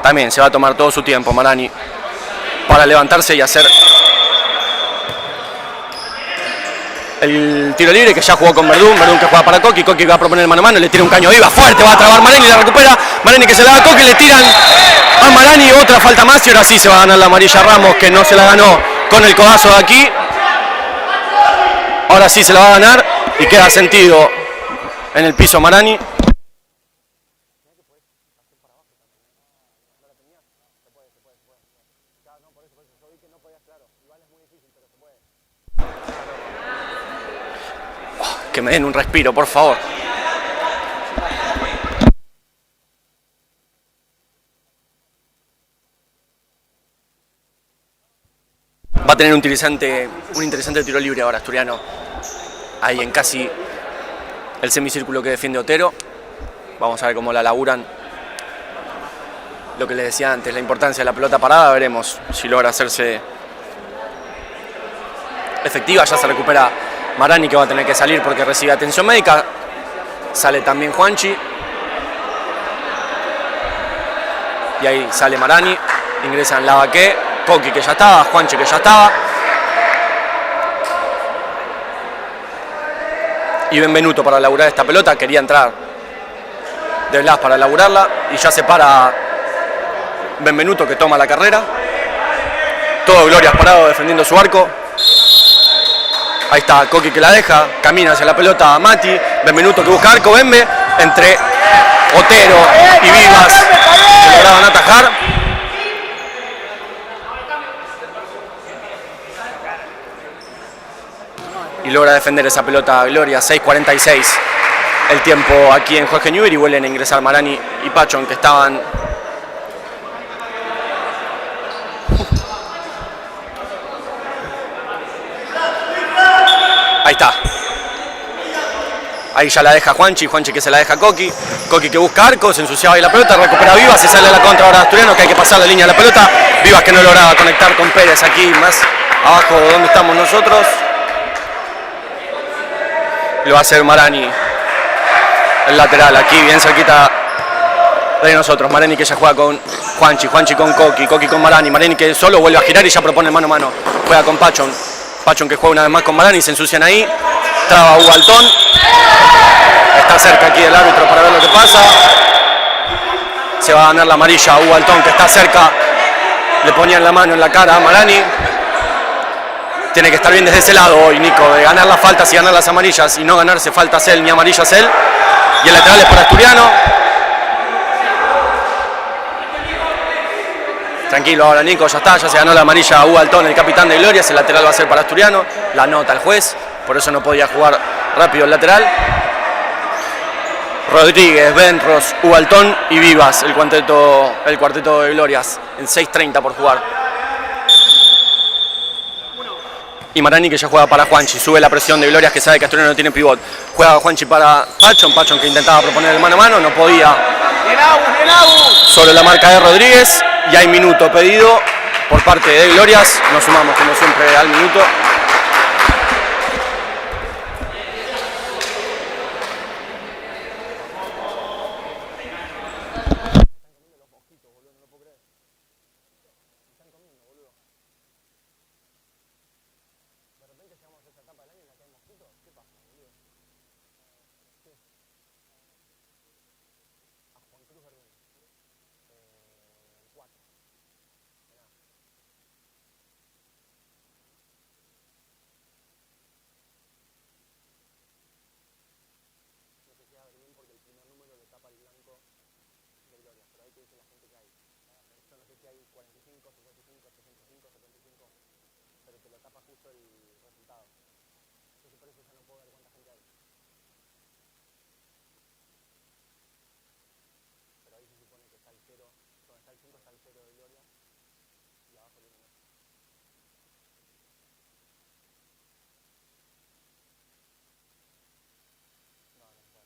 También se va a tomar todo su tiempo Marani para levantarse y hacer el tiro libre que ya jugó con Verdún que juega para Coqui que va a proponer mano a mano, le tira un caño viva fuerte, va a trabar Marani, la recupera, Marani que se la da a Coqui, le tiran a Marani, otra falta más y ahora sí se va a ganar la amarilla Ramos que no se la ganó con el codazo de aquí, ahora sí se la va a ganar y queda sentido en el piso Marani. Que me den un respiro, por favor. Va a tener un interesante tiro libre ahora Asturiano. Ahí en casi el semicírculo que defiende Otero. Vamos a ver cómo la laburan. Lo que les decía antes, la importancia de la pelota parada, veremos si logra hacerse efectiva. Ya se recupera Marani que va a tener que salir porque recibe atención médica. Sale también Juanchi. Y ahí sale Marani. Ingresan Lavaqué, Coqui que ya estaba, Juanchi que ya estaba. Y Benvenuto para laburar esta pelota. Quería entrar de Blas para laburarla. Y ya se para Benvenuto que toma la carrera. Todo Glorias parado defendiendo su arco. Ahí está Coqui que la deja, camina hacia la pelota Mati, Benvenuto que busca arco, Benve, entre Otero y Vivas, que lograban atajar. Y logra defender esa pelota Gloria, 6:46 el tiempo aquí en Jorge Newbery y vuelven a ingresar Marani y Pachon que estaban ahí está. Ahí ya la deja Juanchi que se la deja a Coqui que busca arco, se ensuciaba ahí la pelota, recupera Vivas, se sale a la contra ahora Asturiano que hay que pasar la línea de la pelota. Vivas que no lograba conectar con Pérez aquí más abajo donde estamos nosotros. Lo va a hacer Marani, el lateral aquí bien cerquita de nosotros. Marani que ya juega con Juanchi con Coqui con Marani que solo vuelve a girar y ya propone mano a mano. Juega con Pachon que juega una vez más con Marani, se ensucian ahí. Traba Ubaltón. Está cerca aquí el árbitro para ver lo que pasa. Se va a ganar la amarilla Ubaltón que está cerca. Le ponían la mano en la cara a Marani. Tiene que estar bien desde ese lado hoy Nico, de ganar las faltas y ganar las amarillas y no ganarse faltas él ni amarillas él. Y el lateral es para Asturiano. Tranquilo ahora Nico, ya está, ya se ganó la amarilla a Ubaltón, el capitán de Glorias, el lateral va a ser para Asturiano, la nota el juez, por eso no podía jugar rápido el lateral. Rodríguez, Benros, Ubaltón y Vivas, el cuarteto de Glorias, en 6:30 por jugar. Y Marani que ya juega para Juanchi, sube la presión de Glorias que sabe que Asturiano no tiene pivot. Juega Juanchi para Pachon que intentaba proponer el mano a mano, no podía. Sobre la marca de Rodríguez y hay minuto pedido por parte de Glorias, nos sumamos como siempre al minuto. sé si hay 45, 55, 65, 75, pero te lo tapa justo el resultado. Entonces por eso ya no puedo ver cuánta gente hay. Pero ahí se supone que está el 0, donde está el 5 está el 0 de Gloria y abajo viene el 8. No, no está.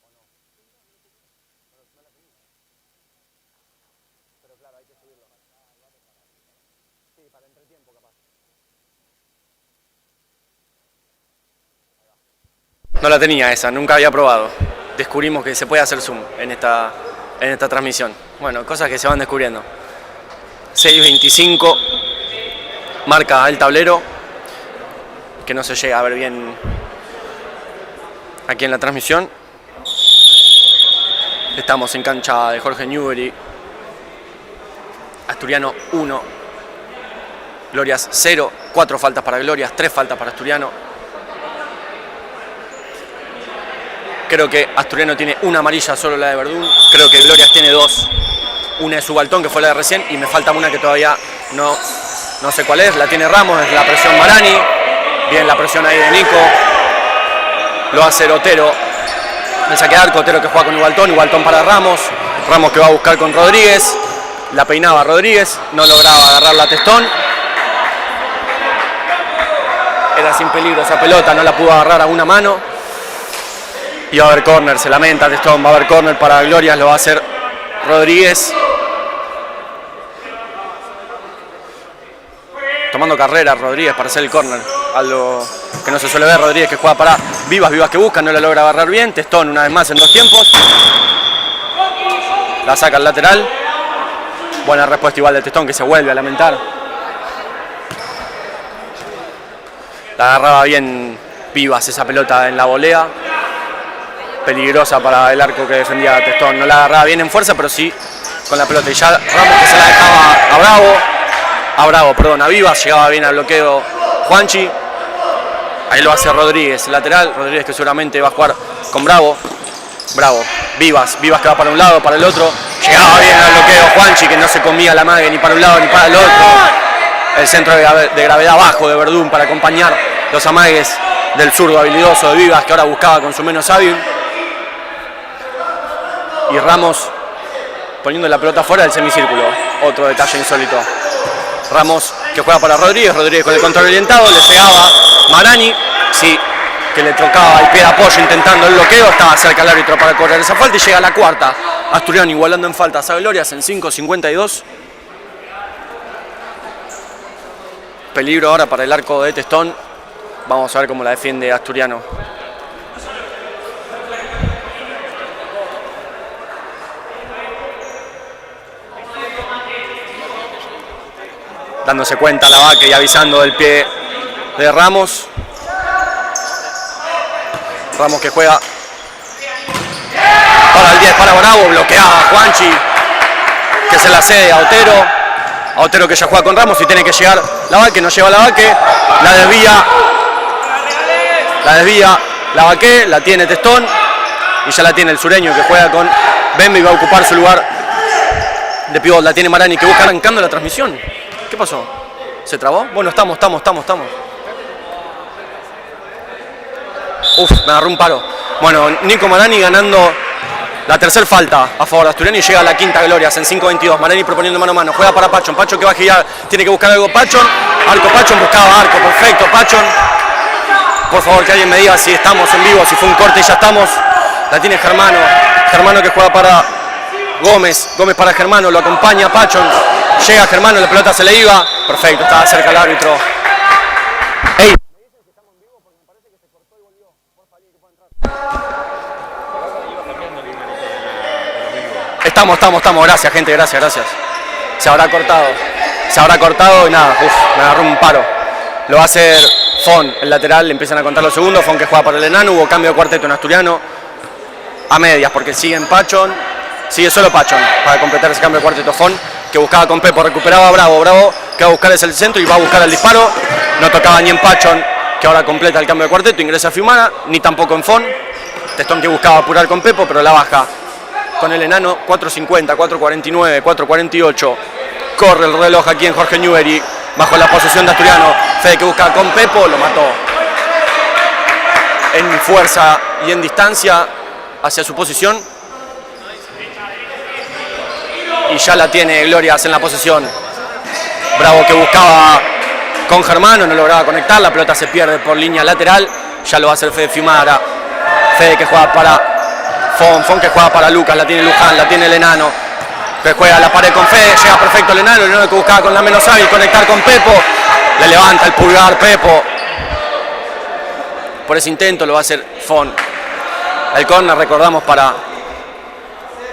¿O no? No la tenía. Pero claro, hay que subirlo. Sí, para entretiempo capaz. No la tenía esa, nunca había probado. Descubrimos que se puede hacer zoom en esta transmisión. Bueno, cosas que se van descubriendo. 6.25, marca el tablero, que no se llega a ver bien aquí en la transmisión. Estamos en cancha de Jorge Newbery. Asturiano 1, Glorias 0, 4 faltas para Glorias, 3 faltas para Asturiano. Creo que Asturiano tiene una amarilla, solo la de Verdún. Creo que Glorias tiene 2. Una es Subaltón, que fue la de recién, y me falta una que todavía no sé cuál es. La tiene Ramos, es la presión Marani. Bien la presión ahí de Nico. Lo hace Otero. El saque de arco, Otero que juega con Ubaltón para Ramos. Ramos que va a buscar con Rodríguez. La peinaba Rodríguez, no lograba agarrar la Testón. Era sin peligro esa pelota, no la pudo agarrar a una mano. Y va a haber córner, se lamenta Testón, va a haber córner para Glorias, lo va a hacer Rodríguez. Tomando carrera Rodríguez para hacer el córner. Algo que no se suele ver, Rodríguez que juega para Vivas que busca, no la logra agarrar bien. Testón una vez más en 2 tiempos. La saca al lateral. Buena respuesta igual de Testón, que se vuelve a lamentar. La agarraba bien Vivas esa pelota en la volea. Peligrosa para el arco que defendía a Testón. No la agarraba bien en fuerza, pero sí con la pelota. Y ya Ramos que se la dejaba a Vivas. Llegaba bien al bloqueo Juanchi. Ahí lo hace Rodríguez, lateral. Rodríguez que seguramente va a jugar con Bravo. Vivas que va para un lado, para el otro. Llegaba bien al bloqueo Juanchi, que no se comía la mague ni para un lado ni para el otro. El centro de gravedad bajo de Verdún para acompañar los amagues del zurdo habilidoso de Vivas, que ahora buscaba con su menos hábil. Y Ramos poniendo la pelota fuera del semicírculo. Otro detalle insólito. Ramos que juega para Rodríguez con el control orientado, le llegaba Marani, sí, que le tocaba el pie de apoyo intentando el bloqueo, estaba cerca el árbitro para correr esa falta y llega a la cuarta. Asturiano igualando en faltas a Glorias en 5.52. Peligro ahora para el arco de Testón. Vamos a ver cómo la defiende Asturiano. Dándose cuenta Lavaque y avisando del pie de Ramos. Ramos que juega para el 10 para Bravo, bloqueaba a Juanchi, que se la cede a Otero. A Otero que ya juega con Ramos y tiene que llegar Lavaque, no lleva Lavaque, la desvía Lavaque, la tiene Testón y ya la tiene el sureño que juega con Bembe y va a ocupar su lugar de pivot. La tiene Marani que busca arrancando la transmisión. ¿Qué pasó? ¿Se trabó? Bueno, estamos. Uf, me agarró un palo. Bueno, Nico Marani ganando la tercera falta a favor de Asturiano y llega a la quinta Glorias en 5.22. Marani proponiendo mano a mano. Juega para Pachón. Pachón que va a girar. Tiene que buscar algo Pachón. Pachón buscaba arco. Perfecto, Pachón. Por favor, que alguien me diga si estamos en vivo, si fue un corte y ya estamos. La tiene Germano. Germano que juega para Gómez. Gómez para Germano. Lo acompaña Pachón. Llega Germano, la pelota se le iba. Perfecto, estaba cerca el árbitro. ¡Ey! Estamos. Gracias, gente, gracias. Se habrá cortado y nada, me agarró un paro. Lo va a hacer Fon, el lateral, le empiezan a contar los segundos. Fon que juega para el enano, hubo cambio de cuarteto en Asturiano. A medias, porque sigue solo Pachón para completar ese cambio de cuarteto. Fon que buscaba con Pepo, recuperaba a Bravo que va a buscar desde el centro y va a buscar el disparo. No tocaba ni en Pachón, que ahora completa el cambio de cuarteto, ingresa a Fiumana, ni tampoco en Fon. Testón que buscaba apurar con Pepo, pero la baja con el enano, 4.50, 4.49, 4.48. Corre el reloj aquí en Jorge Newbery, bajo la posesión de Asturiano. Fede que busca con Pepo, lo mató. En fuerza y en distancia hacia su posición. Y ya la tiene Glorias en la posesión. Bravo que buscaba con Germano, no lograba conectar, la pelota se pierde por línea lateral. Ya lo va a hacer Fede Fiumara. Fede que juega para Fon que juega para Lucas, la tiene Luján, la tiene el enano. Que juega a la pared con Fede, llega perfecto el enano que buscaba con la menos hábil conectar con Pepo. Le levanta el pulgar Pepo. Por ese intento lo va a hacer Fon. El córner, recordamos, para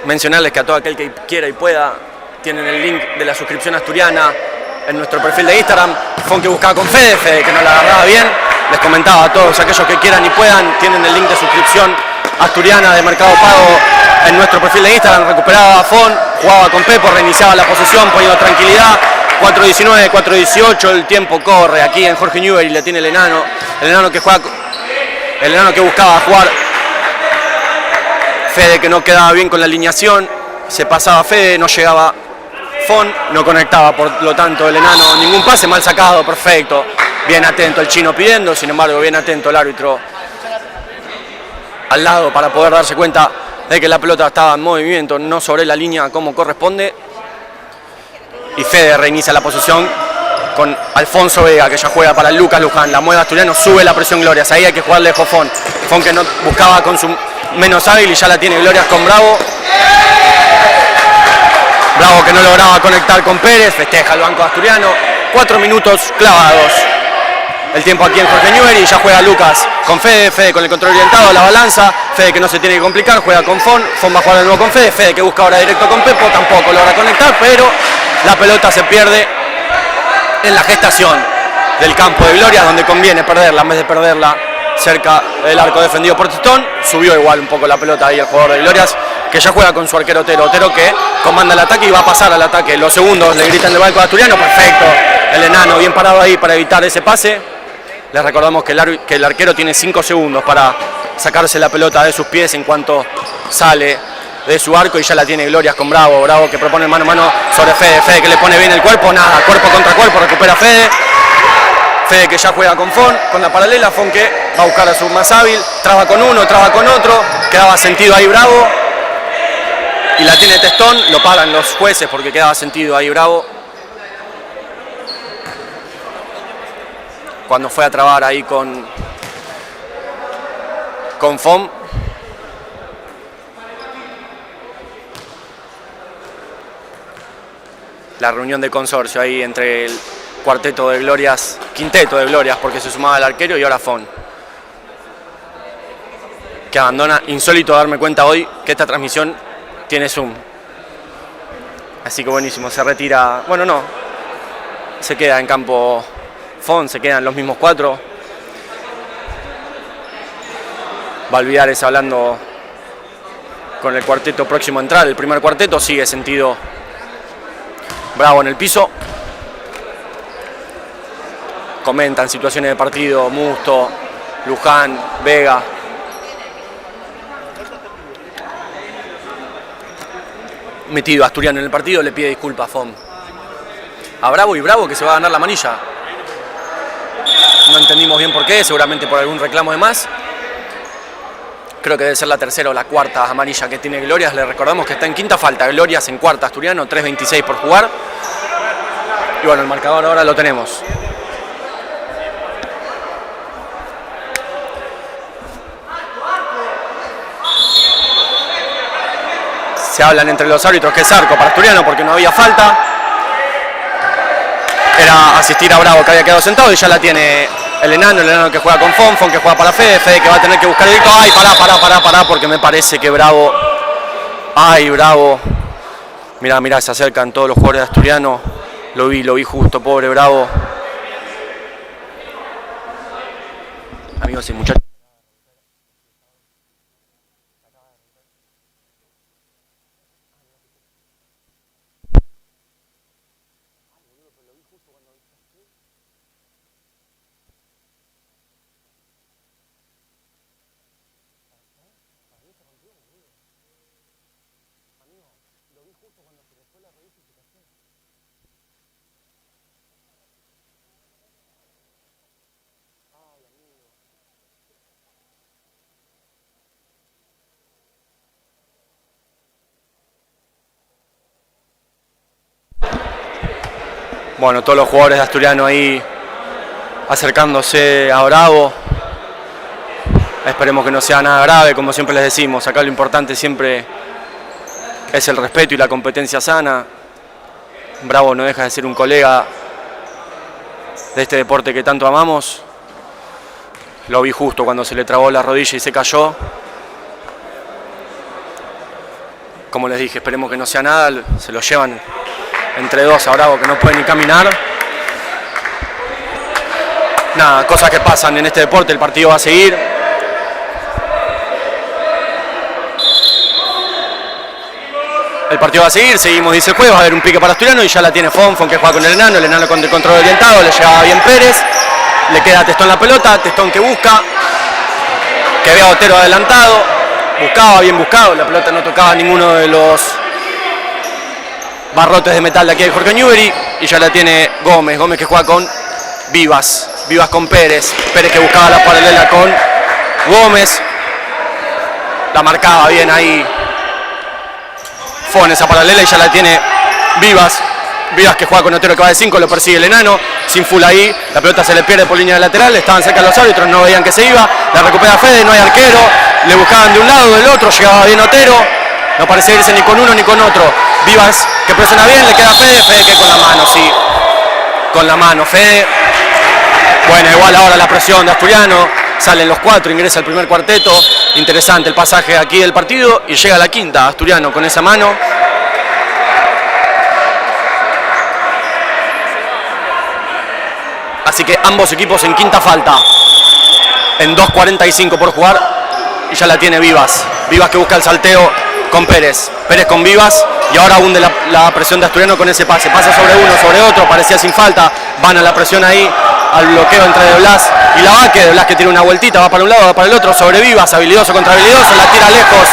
mencionarles que a todo aquel que quiera y pueda, tienen el link de la suscripción asturiana en nuestro perfil de Instagram. Fon que buscaba con Fede, Fede que no la agarraba bien. Les comentaba a todos aquellos que quieran y puedan, tienen el link de suscripción asturiana de Mercado Pago en nuestro perfil de Instagram. Recuperaba a Fon, jugaba con Pepo, reiniciaba la posesión, poniendo tranquilidad. 4.19, 4.18, el tiempo corre aquí en Jorge Newbery, le tiene el enano que juega, el enano que buscaba jugar. Fede que no quedaba bien con la alineación, se pasaba Fede, no llegaba Fon, no conectaba, por lo tanto el enano, ningún pase, mal sacado, perfecto. Bien atento el chino pidiendo, sin embargo bien atento el árbitro al lado para poder darse cuenta de que la pelota estaba en movimiento, no sobre la línea como corresponde. Y Fede reinicia la posesión con Alfonso Vega, que ya juega para Lucas Luján. La mueve Asturiano, sube la presión Glorias. Ahí hay que jugar lejos Fon. Fon que no buscaba con su menos hábil y ya la tiene Glorias con Bravo. Bravo que no lograba conectar con Pérez. Festeja el banco Asturiano. 4 minutos clavados. El tiempo aquí en Jorge Newbery, ya juega Lucas con Fede, Fede con el control orientado, la balanza, Fede que no se tiene que complicar, juega con Fon va a jugar de nuevo con Fede, Fede que busca ahora directo con Pepo, tampoco logra conectar, pero la pelota se pierde en la gestación del campo de Gloria, donde conviene perderla en vez de perderla cerca del arco defendido por Titón. Subió igual un poco la pelota ahí el jugador de Glorias, que ya juega con su arquero Otero que comanda el ataque y va a pasar al ataque. Los segundos le gritan del banco de Asturiano, perfecto, el enano bien parado ahí para evitar ese pase. Les recordamos que el arquero tiene 5 segundos para sacarse la pelota de sus pies en cuanto sale de su arco y ya la tiene Glorias con Bravo. Bravo que propone mano a mano sobre Fede. Fede que le pone bien el cuerpo, nada, cuerpo contra cuerpo, recupera Fede. Fede que ya juega con Fon, con la paralela. Fon que va a buscar a su más hábil, traba con uno, traba con otro. Quedaba sentido ahí Bravo. Y la tiene Testón, lo pagan los jueces porque quedaba sentido ahí Bravo. Cuando fue a trabar ahí con Fon. La reunión de consorcio ahí entre el cuarteto de Glorias, quinteto de Glorias, porque se sumaba el arquero y ahora Fon. Que abandona, insólito darme cuenta hoy que esta transmisión tiene Zoom. Así que buenísimo, se retira, bueno no, se queda en campo Fon, se quedan los mismos 4. Valvidares hablando con el cuarteto próximo a entrar. El primer cuarteto sigue sentido Bravo en el piso. Comentan situaciones de partido, Musto, Luján, Vega. Metido Asturiano en el partido, le pide disculpas a Fon. A Bravo y Bravo que se va a ganar la amarilla. No entendimos bien por qué, seguramente por algún reclamo de más. Creo que debe ser la tercera o la cuarta amarilla que tiene Glorias. Le recordamos que está en quinta falta, Glorias en cuarta, Asturiano, 3.26 por jugar. Y bueno, el marcador ahora lo tenemos. Se hablan entre los árbitros que es arco para Asturiano porque no había falta. Era asistir a Bravo que había quedado sentado y ya la tiene el enano que juega con Fon que juega para Fede, Fede que va a tener que buscar el directo. Ay, pará, porque me parece que Bravo. Ay, Bravo. Mirá, se acercan todos los jugadores de Asturiano. Lo vi justo, pobre Bravo. Amigos y muchachos. Bueno, todos los jugadores de Asturiano ahí acercándose a Bravo. Esperemos que no sea nada grave, como siempre les decimos. Acá lo importante siempre es el respeto y la competencia sana. Bravo no deja de ser un colega de este deporte que tanto amamos. Lo vi justo cuando se le trabó la rodilla y se cayó. Como les dije, esperemos que no sea nada. Se lo llevan entre dos a Bravo, que no puede ni caminar. Nada, cosas que pasan en este deporte. El partido va a seguir. El partido va a seguir, seguimos, dice el juez, va a haber un pique para Asturiano y ya la tiene Fonfon, que juega con el enano con el control orientado, le llevaba bien Pérez, le queda a Testón la pelota, Testón que busca, que ve a Otero adelantado, buscaba, bien buscado, la pelota no tocaba ninguno de los barrotes de metal de aquí de Jorge Newbery, y ya la tiene Gómez que juega con Vivas con Pérez que buscaba la paralela con Gómez, la marcaba bien ahí Fon esa paralela y ya la tiene Vivas que juega con Otero que va de 5, lo persigue el enano, sin full ahí, la pelota se le pierde por línea lateral, estaban cerca los árbitros, no veían que se iba, la recupera Fede, no hay arquero, le buscaban de un lado, del otro, llegaba bien Otero, no parecía irse ni con uno ni con otro, Vivas que presiona bien, le queda Fede que con la mano, sí, con la mano Fede, bueno, igual ahora la presión de Asturiano, salen los 4, ingresa el primer cuarteto, interesante el pasaje aquí del partido y llega la quinta, Asturiano con esa mano. Así que ambos equipos en quinta falta, en 2:45 por jugar y ya la tiene Vivas que busca el salteo con Pérez con Vivas y ahora hunde la presión de Asturiano con ese pase, pasa sobre uno, sobre otro, parecía sin falta, van a la presión ahí, al bloqueo entre De Blas y Lavaque, De Blas que tira una vueltita, va para un lado, va para el otro, sobre Vivas, habilidoso contra habilidoso, la tira lejos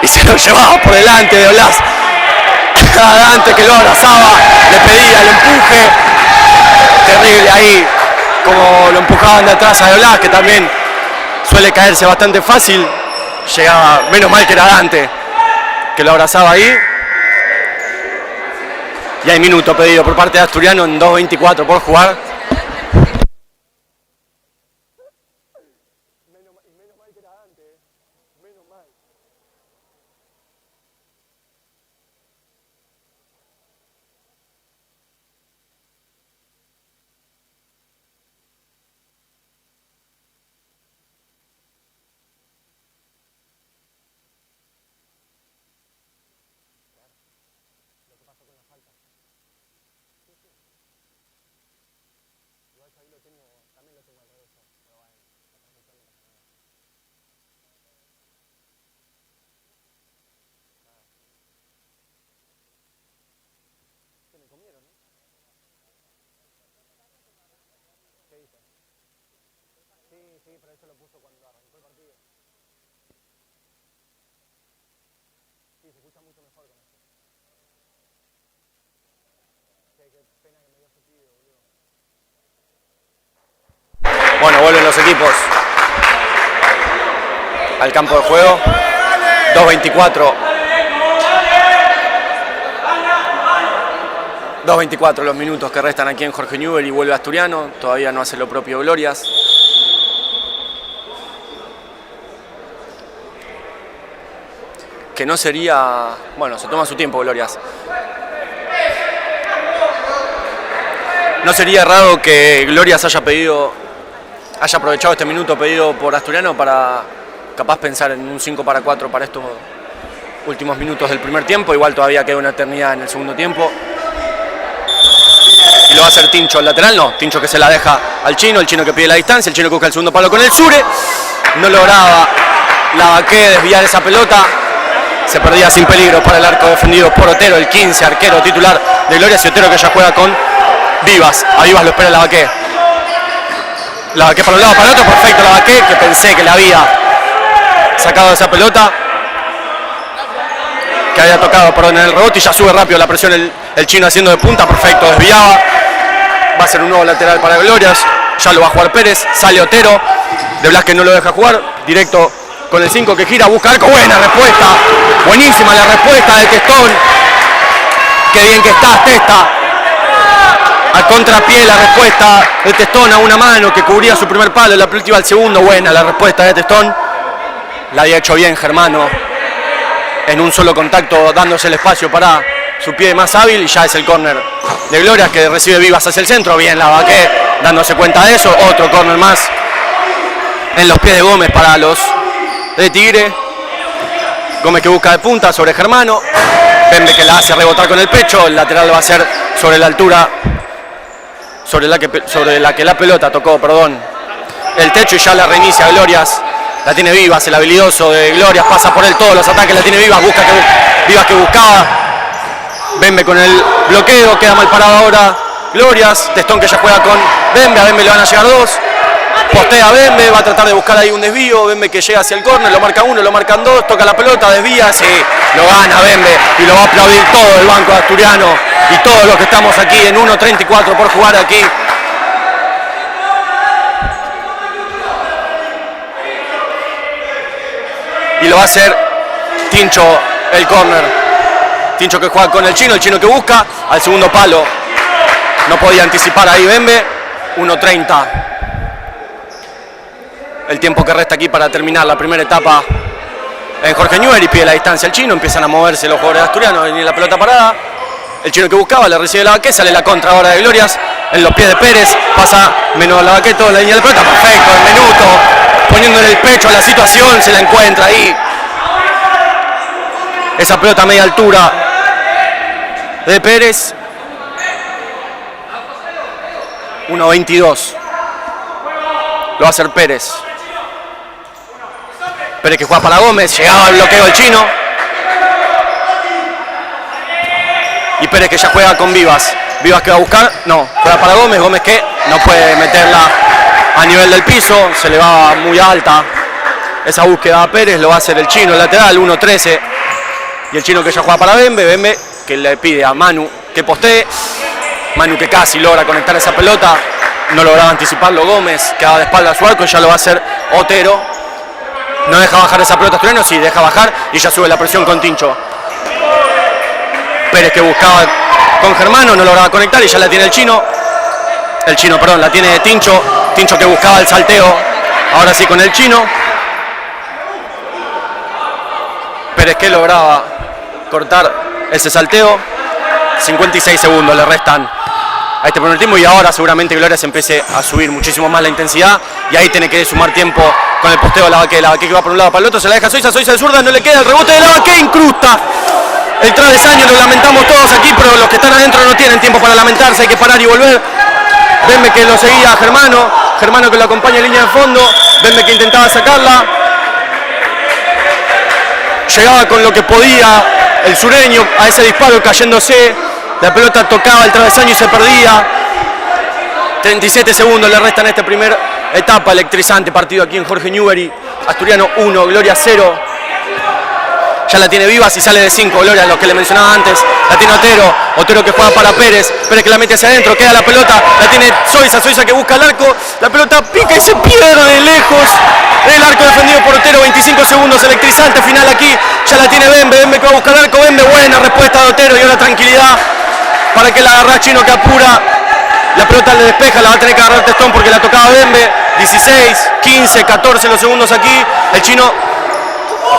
y se lo llevaba por delante De Blas a Dante que lo abrazaba, le pedía el empuje, terrible ahí como lo empujaban de atrás a De Blas, que también suele caerse bastante fácil, llegaba, menos mal que era Dante que lo abrazaba ahí. Y hay minuto pedido por parte de Asturiano en 2:24 por jugar. Bueno, vuelven los equipos al campo de juego. 2:24. 2:24 los minutos que restan aquí en Jorge Newbery y vuelve Asturiano. Todavía no hace lo propio Glorias. Que no sería... Bueno, se toma su tiempo Glorias. No sería raro que Glorias haya aprovechado este minuto pedido por Asturiano para capaz pensar en un 5-4 para estos últimos minutos del primer tiempo. Igual todavía queda una eternidad en el segundo tiempo. Y lo va a hacer Tincho, el lateral no. Tincho que se la deja al Chino, el Chino que pide la distancia, el Chino que busca el segundo palo con el Sure. No lograba Lavaque desviar esa pelota. Se perdía sin peligro para el arco defendido por Otero, el 15, arquero titular de Glorias, y Otero que ya juega con Vivas. A Vivas lo espera Lavaque. Lavaque para un lado, para el otro, perfecto Lavaque, que pensé que le había sacado esa pelota, que había tocado, perdón, en el rebote, y ya sube rápido la presión el Chino haciendo de punta, perfecto, desviaba. Va a ser un nuevo lateral para Glorias, ya lo va a jugar Pérez, sale Otero, De Blas que no lo deja jugar, directo con el 5 que gira, busca arco, buena respuesta, buenísima la respuesta de Testón, qué bien que estás, Testa. A contrapié la respuesta de Testón a una mano que cubría su primer palo, la pelota iba al segundo. Buena la respuesta de Testón. La había hecho bien Germano en un solo contacto, dándose el espacio para su pie más hábil, y ya es el córner de Glorias que recibe Vivas hacia el centro. Bien la Baqué, dándose cuenta de eso. Otro córner más en los pies de Gómez para los de Tigre. Gómez que busca de punta sobre Germano. Bembe que la hace rebotar con el pecho. El lateral va a ser sobre la altura sobre la que la pelota tocó, perdón, el techo, y ya la reinicia Glorias. La tiene Vivas, el habilidoso de Glorias, pasa por él todos los ataques, la tiene Vivas, Vivas que buscaba. Bembe con el bloqueo, queda mal parado ahora Glorias. Testón que ya juega con Bembe, a Bembe le van a llegar dos. Postea Bembe, va a tratar de buscar ahí un desvío. Bembe que llega hacia el córner, lo marca uno, lo marcan dos, toca la pelota, desvía, sí, lo gana Bembe y lo va a aplaudir todo el banco asturiano y todos los que estamos aquí en 1:34 por jugar aquí. Y lo va a hacer Tincho el córner. Tincho que juega con el chino que busca al segundo palo. No podía anticipar ahí Bembe. 1:30. El tiempo que resta aquí para terminar la primera etapa en Jorge Newbery. Pide la distancia el chino, empiezan a moverse los jugadores asturianos, y la pelota parada. El chino que buscaba, le recibe la Baqué, sale la contra ahora de Glorias, en los pies de Pérez, pasa menos la Baqué, toda la línea de pelota, perfecto, el Menuto, poniendo en el pecho la situación, se la encuentra ahí. Esa pelota a media altura de Pérez. 1:22. Lo va a hacer Pérez. Pérez que juega para Gómez, llegaba el bloqueo del chino. Y Pérez que ya juega con Vivas. Vivas que va a buscar, no, juega para Gómez. Gómez que no puede meterla a nivel del piso, se le va muy alta esa búsqueda a Pérez. Lo va a hacer el chino, el lateral, 1:13. Y el chino que ya juega para Bembe. Bembe que le pide a Manu que postee. Manu que casi logra conectar esa pelota. No lograba anticiparlo Gómez, quedaba de espalda a su arco, y ya lo va a hacer Otero. No deja bajar esa pelota asturiano, sí, deja bajar y ya sube la presión con Tincho. Pérez que buscaba con Germano, no lograba conectar y ya la tiene el chino. El chino, perdón, la tiene Tincho. Tincho que buscaba el salteo, ahora sí con el chino. Pérez que lograba cortar ese salteo. 56 segundos le restan a este primer tiempo, y ahora seguramente Glorias empiece a subir muchísimo más la intensidad, y ahí tiene que sumar tiempo con el posteo de la Baqué que va por un lado para el otro, se la deja Soiza de zurda, no le queda el rebote de la Baqué, incrusta el travesaño. Lo lamentamos todos aquí, pero los que están adentro no tienen tiempo para lamentarse, hay que parar y volver. Bembe que lo seguía a Germano que lo acompaña en línea de fondo, Bembe que intentaba sacarla, llegaba con lo que podía el sureño a ese disparo cayéndose. La pelota tocaba el travesaño y se perdía. 37 segundos le restan a esta primera etapa. Electrizante partido aquí en Jorge Newbery. Asturiano 1, Gloria 0. Ya la tiene Vivas y sale de 5. Gloria, lo que le mencionaba antes. La tiene Otero. Otero que juega para Pérez. Pérez que la mete hacia adentro. Queda la pelota. La tiene Soiza que busca el arco. La pelota pica y se pierde lejos del arco defendido por Otero. 25 segundos. Electrizante final aquí. Ya la tiene Bembe. Bembe que va a buscar el arco. Bembe, buena respuesta de Otero. Y ahora tranquilidad para que la agarra Chino que apura. La pelota le despeja. La va a tener que agarrar Testón porque la tocaba Bembe. 16, 15, 14 los segundos aquí. El chino.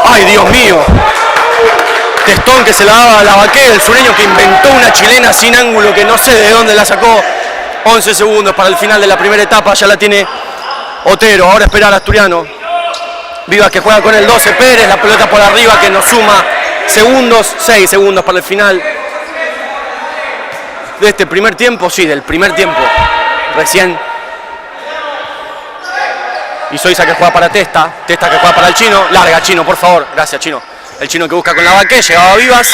¡Ay, Dios mío! Testón que se la daba a la Baqué, el sureño que inventó una chilena sin ángulo que no sé de dónde la sacó. 11 segundos para el final de la primera etapa, ya la tiene Otero. Ahora esperar a Asturiano. Vivas que juega con el 12, Pérez, la pelota por arriba que nos suma segundos, 6 segundos para el final de este primer tiempo, sí, del primer tiempo, recién. Y Soiza que juega para Testa que juega para el chino, larga Chino, por favor, gracias Chino. El chino que busca con la Baqué, llegaba Vivas.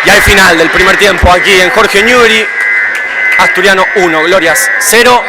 Y al final del primer tiempo aquí en Jorge Newbery, Asturiano 1, Glorias 0.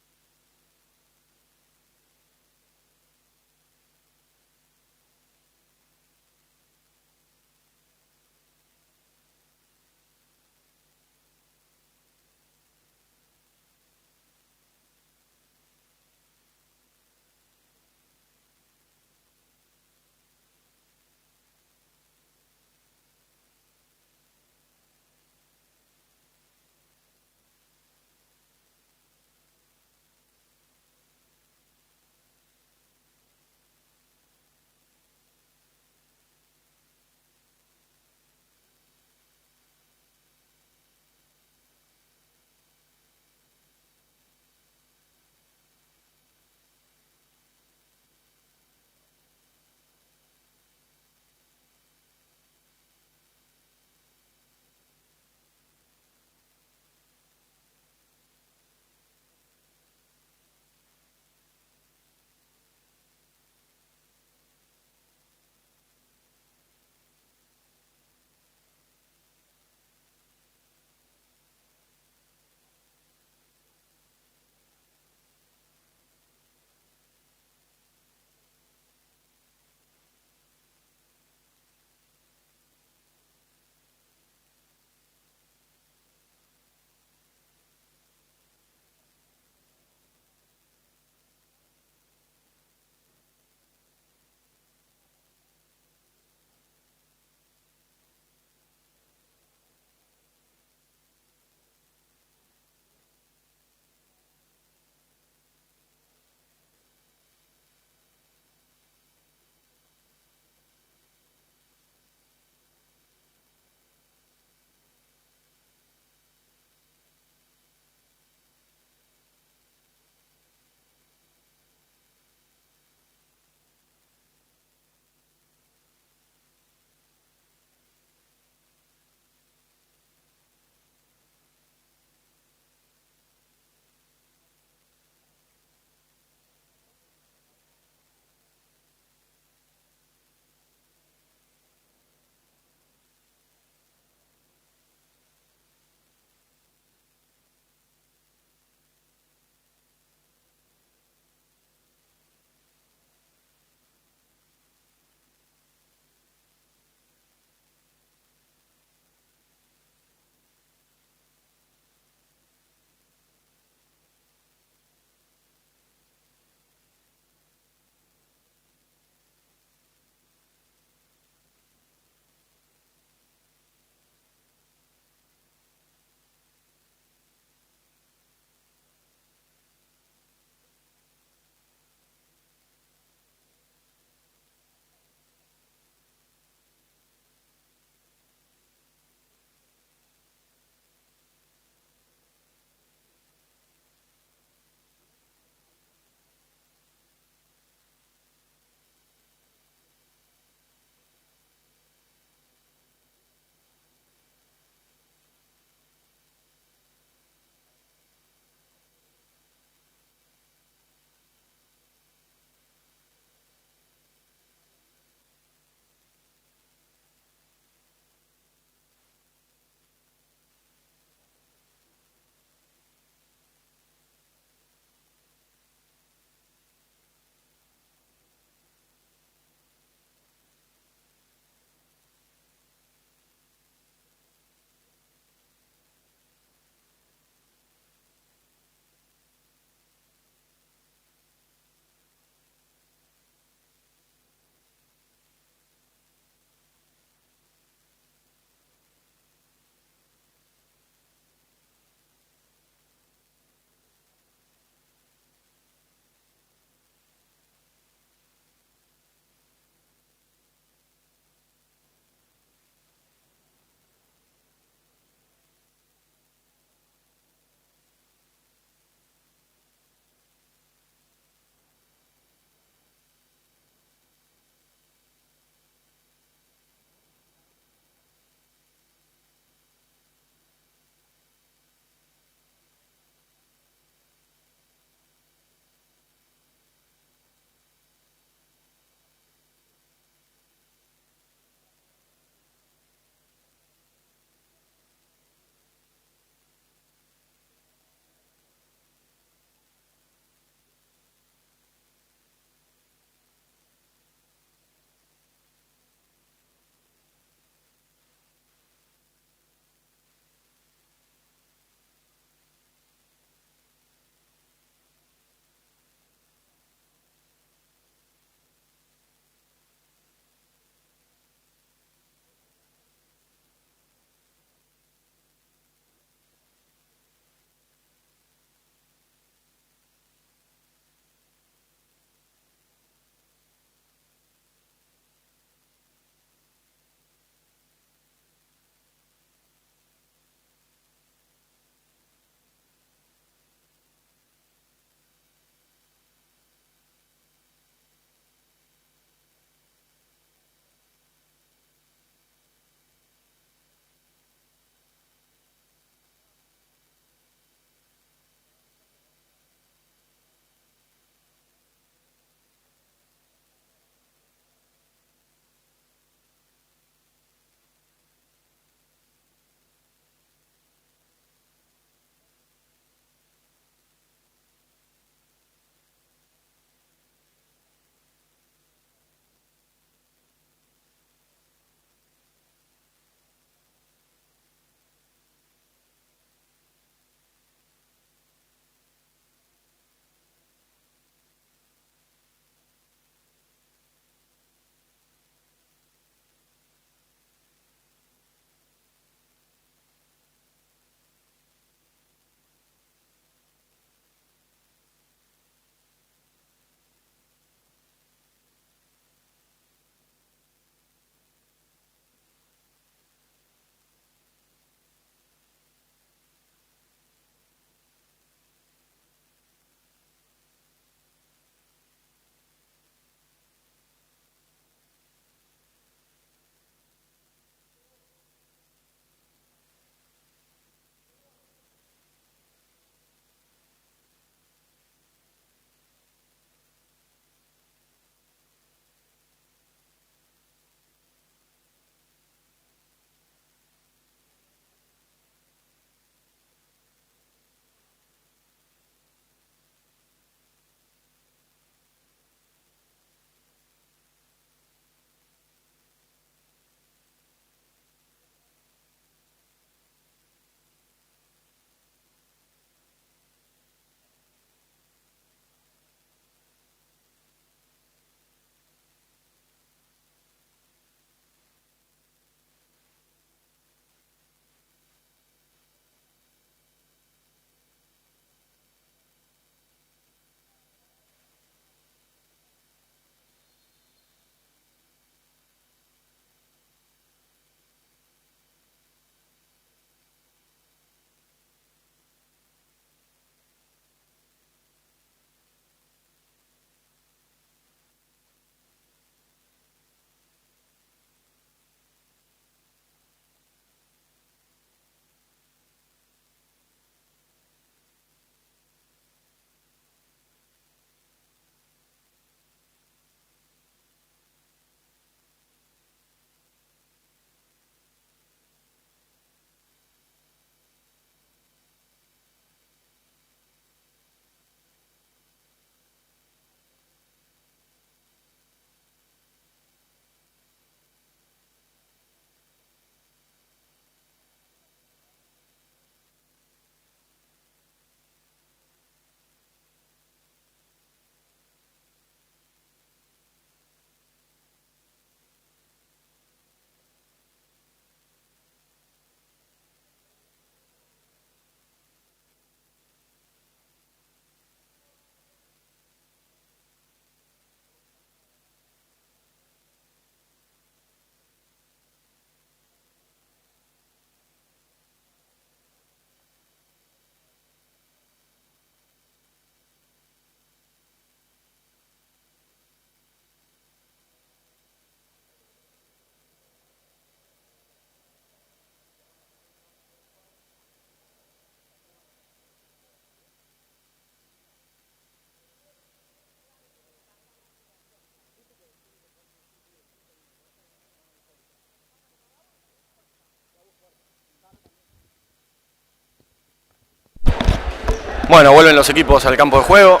Bueno, vuelven los equipos al campo de juego.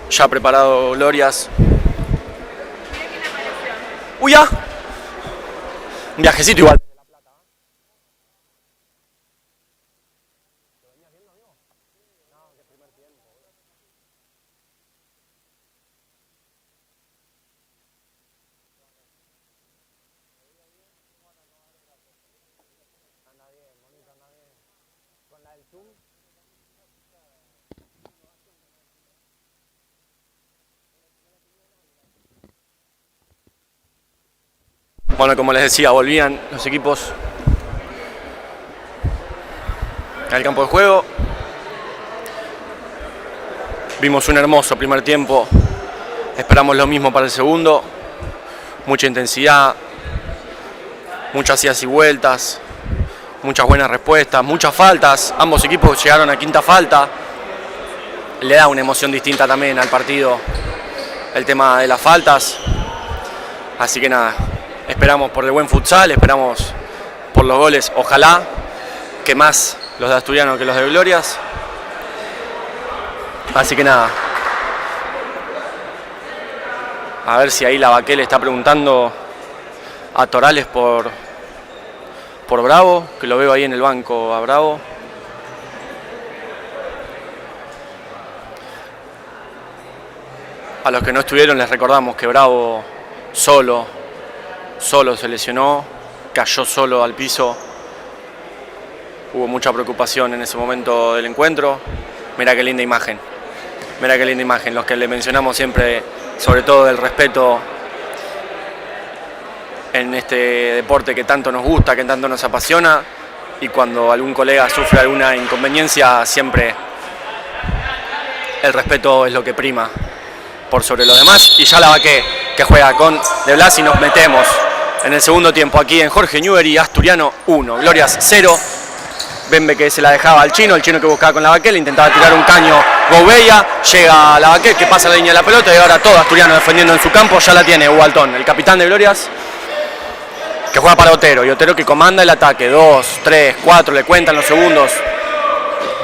Ya preparado Glorias. ¡Uy, ya! Un viajecito igual. Bueno, como les decía, volvían los equipos al campo de juego. Vimos un hermoso primer tiempo. Esperamos lo mismo para el segundo. Mucha intensidad, muchas idas y vueltas, muchas buenas respuestas, muchas faltas. Ambos equipos llegaron a quinta falta. Le da una emoción distinta también al partido el tema de las faltas. Así que nada, esperamos por el buen futsal, esperamos por los goles, ojalá que más los de Asturiano que los de Glorias. Así que nada, a ver si ahí la Baqué le está preguntando a Torales por Bravo, que lo veo ahí en el banco a Bravo. A los que no estuvieron les recordamos que Bravo solo se lesionó, cayó solo al piso. Hubo mucha preocupación en ese momento del encuentro. Mirá qué linda imagen. Mirá qué linda imagen. Los que le mencionamos siempre, sobre todo el respeto en este deporte que tanto nos gusta, que tanto nos apasiona. Y cuando algún colega sufre alguna inconveniencia, siempre el respeto es lo que prima por sobre los demás. Y ya la Baqué, que juega con De Blas, y nos metemos en el segundo tiempo aquí en Jorge Newbery. Asturiano 1, Glorias 0. Bembe que se la dejaba al chino, el chino que buscaba con la Baqué, le intentaba tirar un caño Gouveia, llega a la Baqué, que pasa la línea de la pelota, y ahora todo Asturiano defendiendo en su campo. Ya la tiene Hugo Altón, el capitán de Glorias, que juega para Otero, y Otero que comanda el ataque. 2, 3, 4, le cuentan los segundos.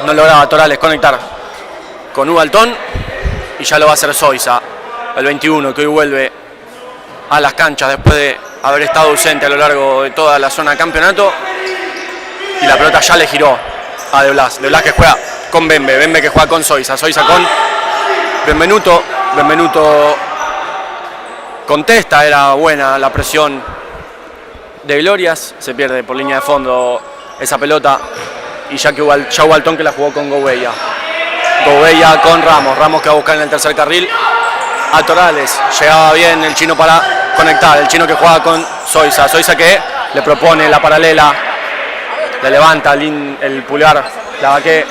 No lograba Torales conectar con Hugo Altón, y ya lo va a hacer Zoiza, el 21, que hoy vuelve a las canchas después de haber estado ausente a lo largo de toda la zona de campeonato. Y la pelota ya le giró a De Blas. De Blas que juega con Bembe. Bembe que juega con Zoiza. Zoiza con Benvenuto. Benvenuto contesta. Era buena la presión de Glorias. Se pierde por línea de fondo esa pelota. Y ya Hugo Altón que la jugó con Gouveia. Gouveia con Ramos. Ramos que va a buscar en el tercer carril a Torales. Llegaba bien el chino para conectar. El chino que juega con Zoiza. Zoiza que le propone la paralela. Le levanta el pulgar la Baqué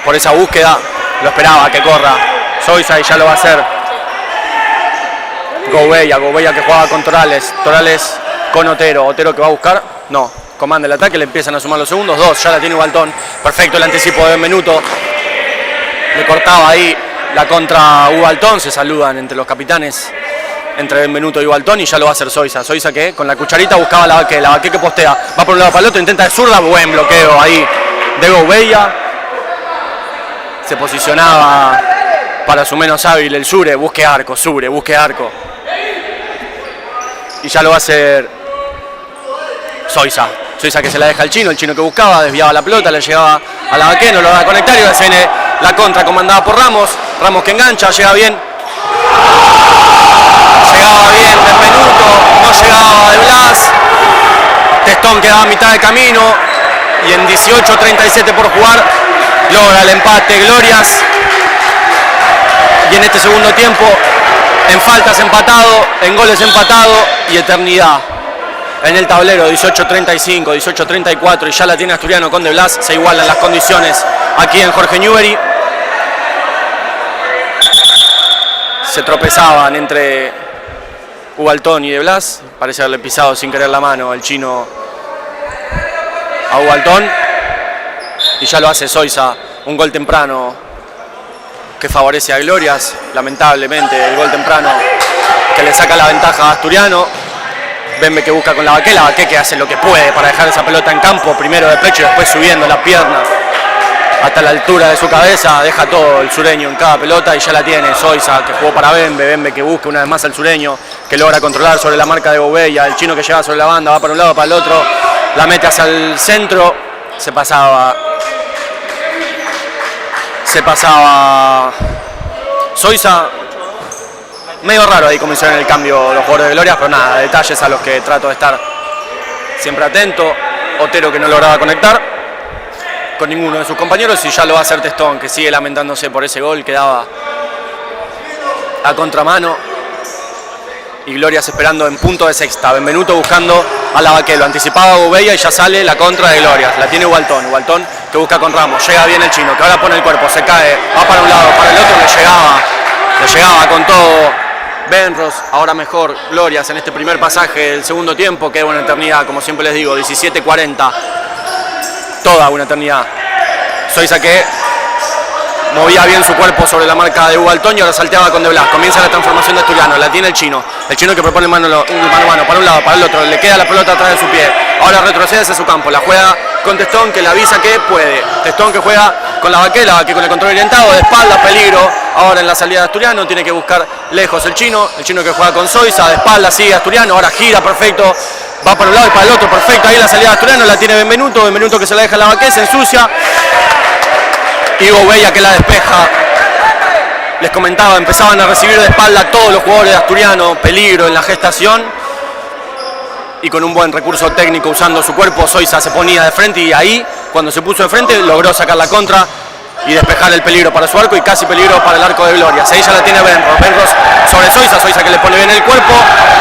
por esa búsqueda. Lo esperaba que corra Zoiza y ya lo va a hacer Gouveia que juega con Torales. Torales con Otero. Otero que va a buscar. No, comanda el ataque, le empiezan a sumar los segundos. 2, ya la tiene Baltón. Perfecto el anticipo de Benvenuto. Le cortaba ahí la contra Hugo Altón. Se saludan entre los capitanes, entre Benvenuto y Baltón, y ya lo va a hacer Zoiza. Zoiza que con la cucharita buscaba la Baqué que postea, va por un lado para el otro, intenta de zurda, buen bloqueo ahí de Gouveia. Se posicionaba para su menos hábil el Sure, busque arco. Y ya lo va a hacer Zoiza. Zoiza que se la deja al chino, el chino que buscaba, desviaba la pelota, le llegaba a la Baqué, no lo va a conectar, y ahora se viene la contra comandada por Ramos. Ramos que engancha, llega bien. Llegaba bien Benvenuto, no llegaba De Blas. Testón quedaba a mitad de camino y en 18:37 por jugar logra el empate Glorias. Y en este segundo tiempo, en faltas empatado, en goles empatado y eternidad en el tablero. 18:35, 18:34 y ya la tiene Asturiano con De Blas. Se igualan las condiciones aquí en Jorge Newbery. Se tropezaban entre Hugo Altón y De Blas. Parece haberle pisado sin querer la mano el chino a Hugo Altón. Y ya lo hace Zoiza. Un gol temprano que favorece a Glorias. Lamentablemente el gol temprano que le saca la ventaja a Asturiano. Bembe que busca con la Baqué que hace lo que puede para dejar esa pelota en campo. Primero de pecho y después subiendo las piernas hasta la altura de su cabeza, deja todo el sureño en cada pelota y ya la tiene Zoiza, que jugó para Bembe que busca una vez más al sureño, que logra controlar sobre la marca de Gouveia, el chino que llega sobre la banda, va para un lado, para el otro, la mete hacia el centro, se pasaba Zoiza, medio raro ahí como hicieron el cambio los jugadores de Gloria, pero nada, detalles a los que trato de estar siempre atento. Otero que no lograba conectar con ninguno de sus compañeros y ya lo va a hacer Testón, que sigue lamentándose por ese gol que daba a contramano. Y Glorias esperando en punto de sexta. Benvenuto buscando a Lavaqué, lo anticipaba Gouveia y ya sale la contra de Glorias. La tiene Hualtón que busca con Ramos, llega bien el chino, que ahora pone el cuerpo, se cae, va para un lado, para el otro, le llegaba con todo Benros, ahora mejor Glorias en este primer pasaje del segundo tiempo, que es una eternidad, como siempre les digo, 17:40, toda una eternidad. Zoiza que movía bien su cuerpo sobre la marca de Hualtón y ahora salteaba con De Blas. Comienza la transformación de Asturiano, la tiene el chino que propone mano a mano, para un lado, para el otro, le queda la pelota atrás de su pie, ahora retrocede hacia su campo, la juega con Testón, que le avisa que puede, Testón que juega con Lavaqué con el control orientado, de espalda, peligro, ahora en la salida de Asturiano, tiene que buscar lejos el chino que juega con Zoiza, de espalda sigue Asturiano, ahora gira perfecto, va para un lado y para el otro, perfecto, ahí la salida de Asturiano, la tiene Benvenuto que se la deja a Lavaqué, se ensucia, y Gouveia que la despeja. Les comentaba, empezaban a recibir de espalda todos los jugadores de Asturiano, peligro en la gestación, y con un buen recurso técnico usando su cuerpo, Zoiza se ponía de frente y ahí, cuando se puso de frente, logró sacar la contra y despejar el peligro para su arco y casi peligro para el arco de Glorias. Ahí ya la tiene Benros sobre Zoiza que le pone bien el cuerpo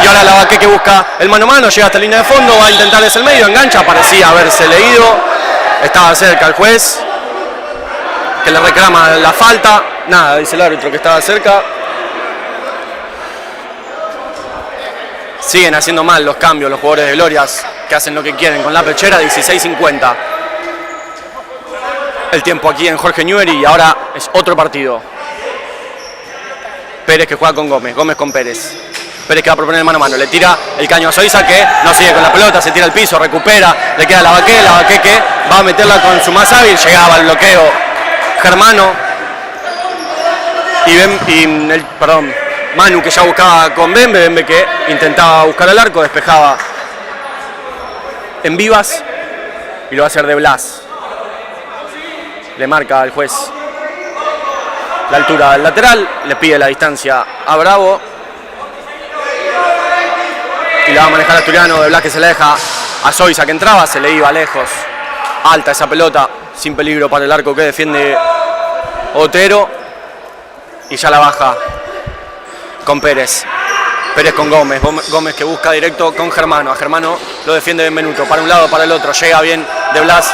y ahora Lavaqué que busca el mano a mano, llega hasta la línea de fondo, va a intentar desde el medio, engancha, parecía haberse leído, estaba cerca el juez, que le reclama la falta, nada, dice el árbitro que estaba cerca. Siguen haciendo mal los cambios los jugadores de Glorias, que hacen lo que quieren con la pechera, 16:50. El tiempo aquí en Jorge Newbery y ahora es otro partido. Pérez que juega con Gómez con Pérez. Pérez que va a proponer el mano a mano, le tira el caño a Zoiza que no sigue con la pelota, se tira al piso, recupera, le queda Lavaqué que va a meterla con su más hábil, llegaba al bloqueo Germano Manu que ya buscaba con Bembe que intentaba buscar el arco, despejaba en Vivas y lo va a hacer De Blas. Le marca al juez la altura del lateral, le pide la distancia a Bravo y la va a manejar Asturiano. De Blas que se la deja a Zoiza que entraba, se le iba lejos, alta esa pelota, sin peligro para el arco que defiende Otero y ya la baja con Pérez con Gómez que busca directo con Germano, a Germano lo defiende Benvenuto, para un lado, para el otro, llega bien De Blas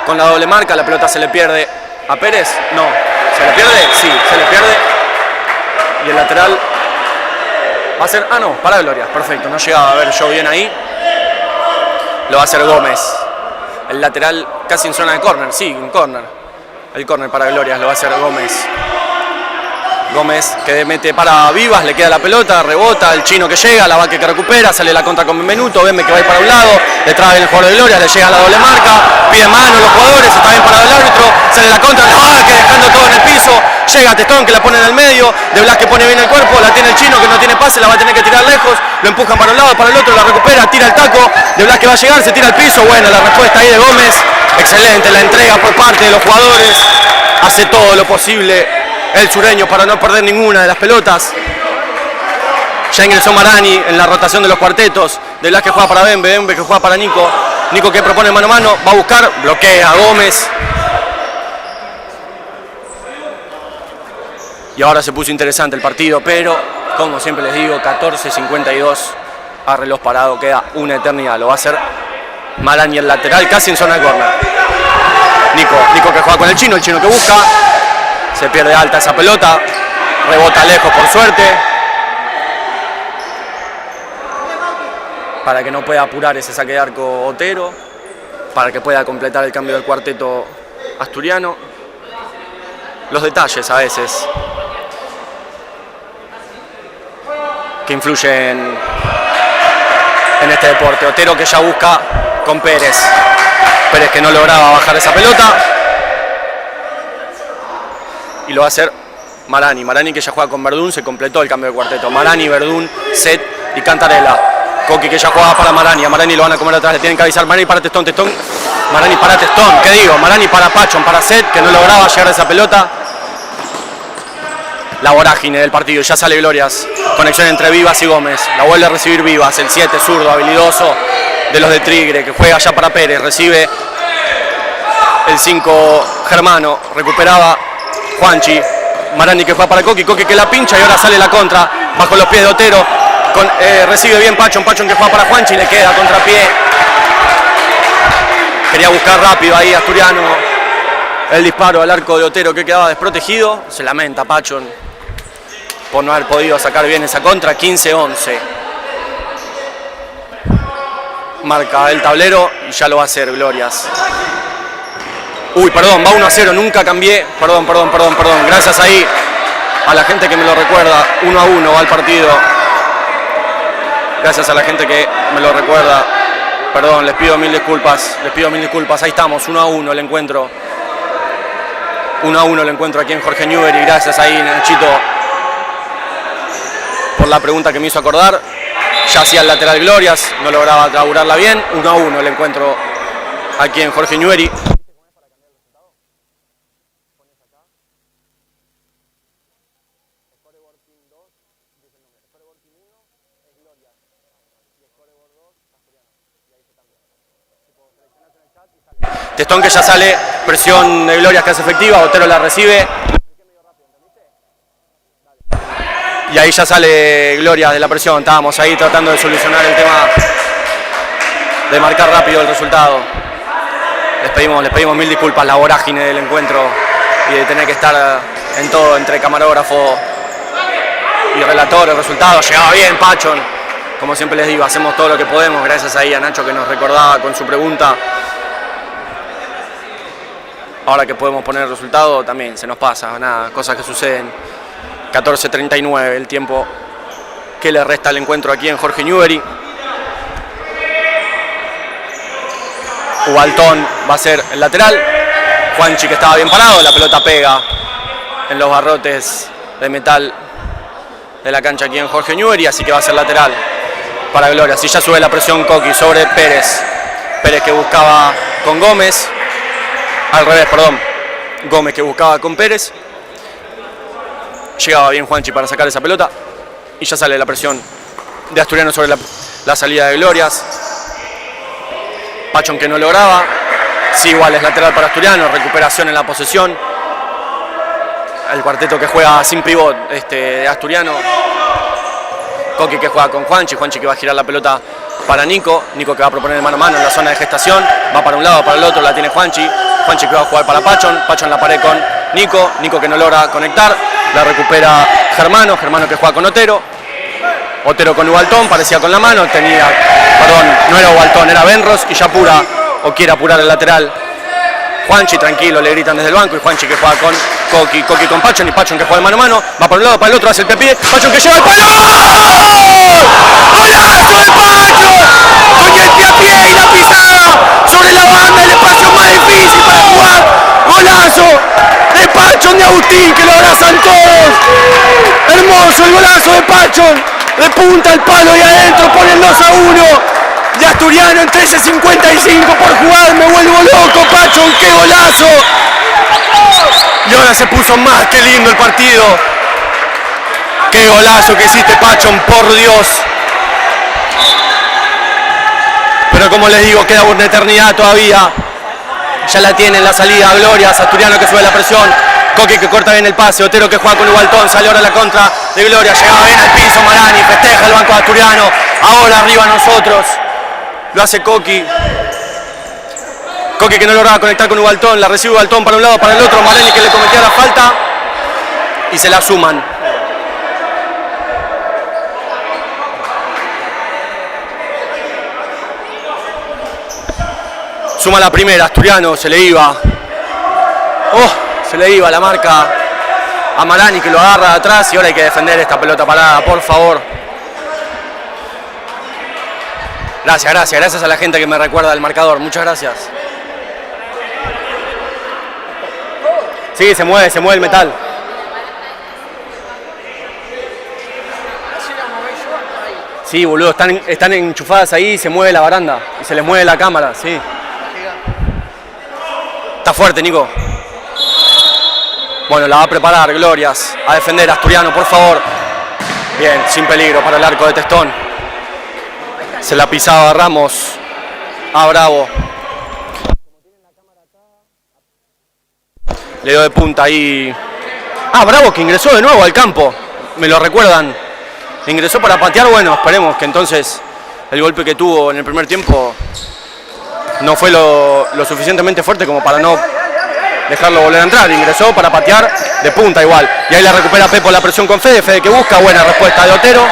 con la doble marca, la pelota se le pierde a Pérez, no, ¿se le pierde? Sí, se le pierde y el lateral va a ser, para Glorias, perfecto, no llegaba a ver yo bien ahí, lo va a hacer Gómez, el lateral casi en zona de córner, sí, un córner, el córner para Glorias lo va a hacer Gómez que mete para Vivas, le queda la pelota, rebota, el chino que llega, Lavaqué que recupera, sale la contra con Benvenuto, Bembe que va a ir para un lado, detrás viene el jugador de Gloria, le llega la doble marca, pide mano los jugadores, está bien parado el árbitro, sale la contra, que dejando todo en el piso, llega Testón que la pone en el medio, De Blas que pone bien el cuerpo, la tiene el chino que no tiene pase, la va a tener que tirar lejos, lo empujan para un lado, para el otro, la recupera, tira el taco, De Blas que va a llegar, se tira al piso, bueno, la respuesta ahí de Gómez, excelente la entrega por parte de los jugadores, hace todo lo posible el sureño para no perder ninguna de las pelotas. Ya ingresó Marani en la rotación de los cuartetos. De Blas que juega para Bembe que juega para Nico que propone mano a mano, va a buscar, bloquea a Gómez. Y ahora se puso interesante el partido, pero como siempre les digo, 14:52 a reloj parado, queda una eternidad. Lo va a hacer Marani el lateral, casi en zona de córner. Nico que juega con el chino que busca. Se pierde alta esa pelota, rebota lejos por suerte, para que no pueda apurar ese saque de arco Otero, para que pueda completar el cambio del cuarteto asturiano. Los detalles a veces que influyen en este deporte. Otero que ya busca con Pérez que no lograba bajar esa pelota. y lo va a hacer Marani. Marani, que ya juega con Verdún, se completó el cambio de cuarteto. Marani, Verdún, Set y Cantarella. Coqui, que ya jugaba para Marani. A Marani lo van a comer atrás, le tienen que avisar. Marani para Testón, Marani para Testón, ¿qué digo? Marani para Pachon, para Set, que no lograba llegar a esa pelota. La vorágine del partido, ya sale Glorias. Conexión entre Vivas y Gómez. La vuelve a recibir Vivas, el 7 zurdo, habilidoso de los de Tigre, que juega ya para Pérez. Recibe el 5 Germano, recuperaba Juanchi. Marani que juega para Coqui, Coqui que la pincha y ahora sale la contra bajo los pies de Otero. Recibe bien Pachon, Pachon que juega para Juanchi y le queda contrapié. Quería buscar rápido ahí Asturiano el disparo al arco de Otero que quedaba desprotegido. Se lamenta Pachon por no haber podido sacar bien esa contra. 15-11. Marca el tablero y ya lo va a hacer Glorias. Uy, perdón, va 1-0, nunca cambié. Perdón. Gracias ahí a la gente que me lo recuerda. 1-1 va el partido. Gracias a la gente que me lo recuerda. Perdón, les pido mil disculpas. Ahí estamos, 1-1 el encuentro. 1-1 el encuentro aquí en Jorge Newbery. Gracias ahí, Nachito, por la pregunta que me hizo acordar. Ya hacía el lateral Glorias, no lograba laburarla bien. 1-1 el encuentro aquí en Jorge Newbery. Testón que ya sale, presión de Glorias que hace efectiva, Otero la recibe. Y ahí ya sale Glorias de la presión, estábamos ahí tratando de solucionar el tema de marcar rápido el resultado. Les pedimos mil disculpas, la vorágine del encuentro y de tener que estar en todo entre camarógrafo y relator. El resultado llegaba bien, Pachon. Como siempre les digo, hacemos todo lo que podemos, gracias ahí a Nacho que nos recordaba con su pregunta. Ahora que podemos poner el resultado también se nos pasa, nada, cosas que suceden. 14:39 el tiempo que le resta al encuentro aquí en Jorge Newbery. Ubaltón va a ser el lateral. Juanchi que estaba bien parado, la pelota pega en los barrotes de metal de la cancha aquí en Jorge Newbery, así que va a ser lateral para Gloria. Si ya sube la presión Coqui sobre Pérez. Pérez que buscaba con Gómez. Al revés, perdón. Gómez que buscaba con Pérez. Llegaba bien Juanchi para sacar esa pelota. Y ya sale la presión de Asturiano sobre la salida de Glorias. Pachon que no lograba. Sí, igual es lateral para Asturiano. Recuperación en la posesión. El cuarteto que juega sin pivot de Asturiano. Coqui que juega con Juanchi. Juanchi que va a girar la pelota para Nico. Nico que va a proponer el mano a mano en la zona de gestación. Va para un lado, para el otro, la tiene Juanchi. Juanchi que va a jugar para Pachon. Pachon la pared con Nico. Nico que no logra conectar. La recupera Germano. Germano que juega con Otero. Otero con Ubaltón. Parecía con la mano. No era Ubaltón, era Benros. Y ya apura o quiere apurar el lateral. Juanchi tranquilo, le gritan desde el banco. Y Juanchi que juega con Coqui. Coqui con Pachon. Y Pachon que juega de mano a mano. Va para un lado, para el otro, hace el pie. Pachon que lleva el palo. ¡Golazo de Pachon! Con el pie a pie y la pisada sobre la banda, el espacio más difícil para jugar. Golazo de Pachon de Agustín, que lo abrazan todos. Hermoso el golazo de Pachon. De punta al palo y adentro pone el 2-1. De Asturiano en 13:55 por jugar. Me vuelvo loco, Pachon, qué golazo. Y ahora se puso más que lindo el partido. Qué golazo que hiciste, Pachon, por Dios. Pero como les digo, queda una eternidad todavía. Ya la tiene en la salida Glorias. Asturiano que sube la presión. Coqui que corta bien el pase. Otero que juega con Ubaltón. Sale ahora la contra de Gloria. Llegaba bien al piso Marani. Festeja el banco de Asturiano. Ahora arriba nosotros. Lo hace Coqui. Coqui que no lograba conectar con Ubaltón. La recibe Ubaltón para un lado, para el otro. Marani que le cometía la falta. Y se la suman. Suma la primera, Asturiano, se le iba. Se le iba la marca a Marani que lo agarra de atrás y ahora hay que defender esta pelota parada, por favor. Gracias a la gente que me recuerda el marcador, muchas gracias. Sí, se mueve el metal. Sí, boludo, están enchufadas ahí, se mueve la baranda y se les mueve la cámara, sí. Está fuerte, Nico. Bueno, la va a preparar, Glorias, a defender Asturiano, por favor. Bien, sin peligro para el arco de Testón. Se la pisaba Ramos a Bravo. Le dio de punta ahí. Ah, Bravo que ingresó de nuevo al campo. Me lo recuerdan. Ingresó para patear, bueno, esperemos que entonces el golpe que tuvo en el primer tiempo no fue lo suficientemente fuerte como para no dejarlo volver a entrar. Ingresó para patear de punta igual. Y ahí la recupera Pepo la presión con Fede. Fede que busca, buena respuesta de Otero.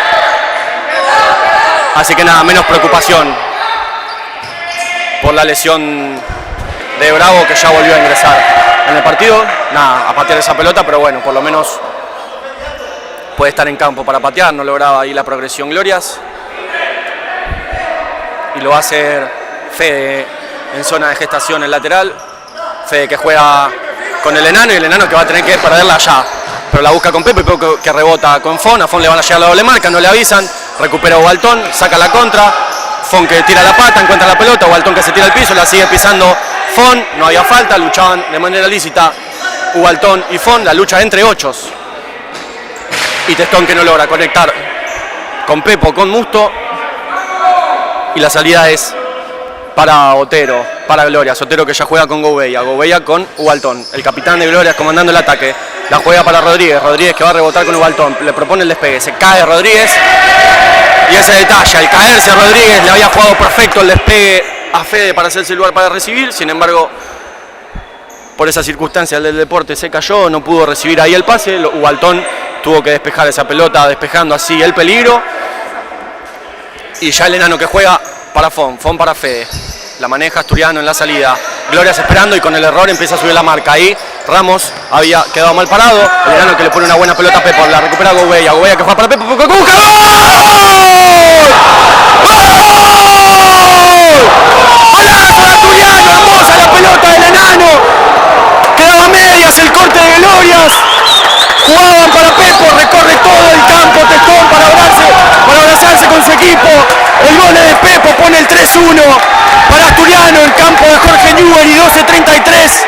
Así que nada, menos preocupación por la lesión de Bravo, que ya volvió a ingresar en el partido. Nada, a patear esa pelota, pero bueno, por lo menos puede estar en campo para patear. No lograba ahí la progresión Glorias. Y lo va a hacer Fede en zona de gestación en lateral. Fede que juega con el enano y el enano que va a tener que perderla allá. Pero la busca con Pepe, Pepe que rebota con Fon. A Fon le van a llegar la doble marca, no le avisan. Recupera Ubaltón, saca la contra. Fon que tira la pata, encuentra la pelota. Ubaltón que se tira al piso, la sigue pisando Fon. No había falta, luchaban de manera lícita Ubaltón y Fon. La lucha entre ochos. Y Testón que no logra conectar con Pepo, con Musto. Y la salida es para Otero, para Glorias. Otero que ya juega con Gouveia. Gouveia con Ubaltón. El capitán de Glorias comandando el ataque. La juega para Rodríguez. Rodríguez que va a rebotar con Ubaltón. Le propone el despegue. Se cae Rodríguez. Y ese detalle. Al caerse Rodríguez le había jugado perfecto el despegue a Fede para hacerse el lugar para recibir. Sin embargo, por esa circunstancia del deporte se cayó. No pudo recibir ahí el pase. Ubaltón tuvo que despejar esa pelota, despejando así el peligro. Y ya el enano que juega para Fon. Fon para Fede. La maneja Asturiano en la salida. Glorias esperando y con el error empieza a subir la marca. Ahí Ramos había quedado mal parado. El enano que le pone una buena pelota a Pepo. La recupera Gouveia. Gouveia que juega para Pepo. ¡Gol! ¡Gol! ¡Golazo de Asturiano! ¡Hermosa la pelota del enano! Quedaba a medias el corte de Glorias. Jugaban para Pepo. Recorre todo el campo Testón para abrazarse con su equipo. El gol de Pepo pone el 3-1 para Asturiano en campo de Jorge Newbery, 12:33.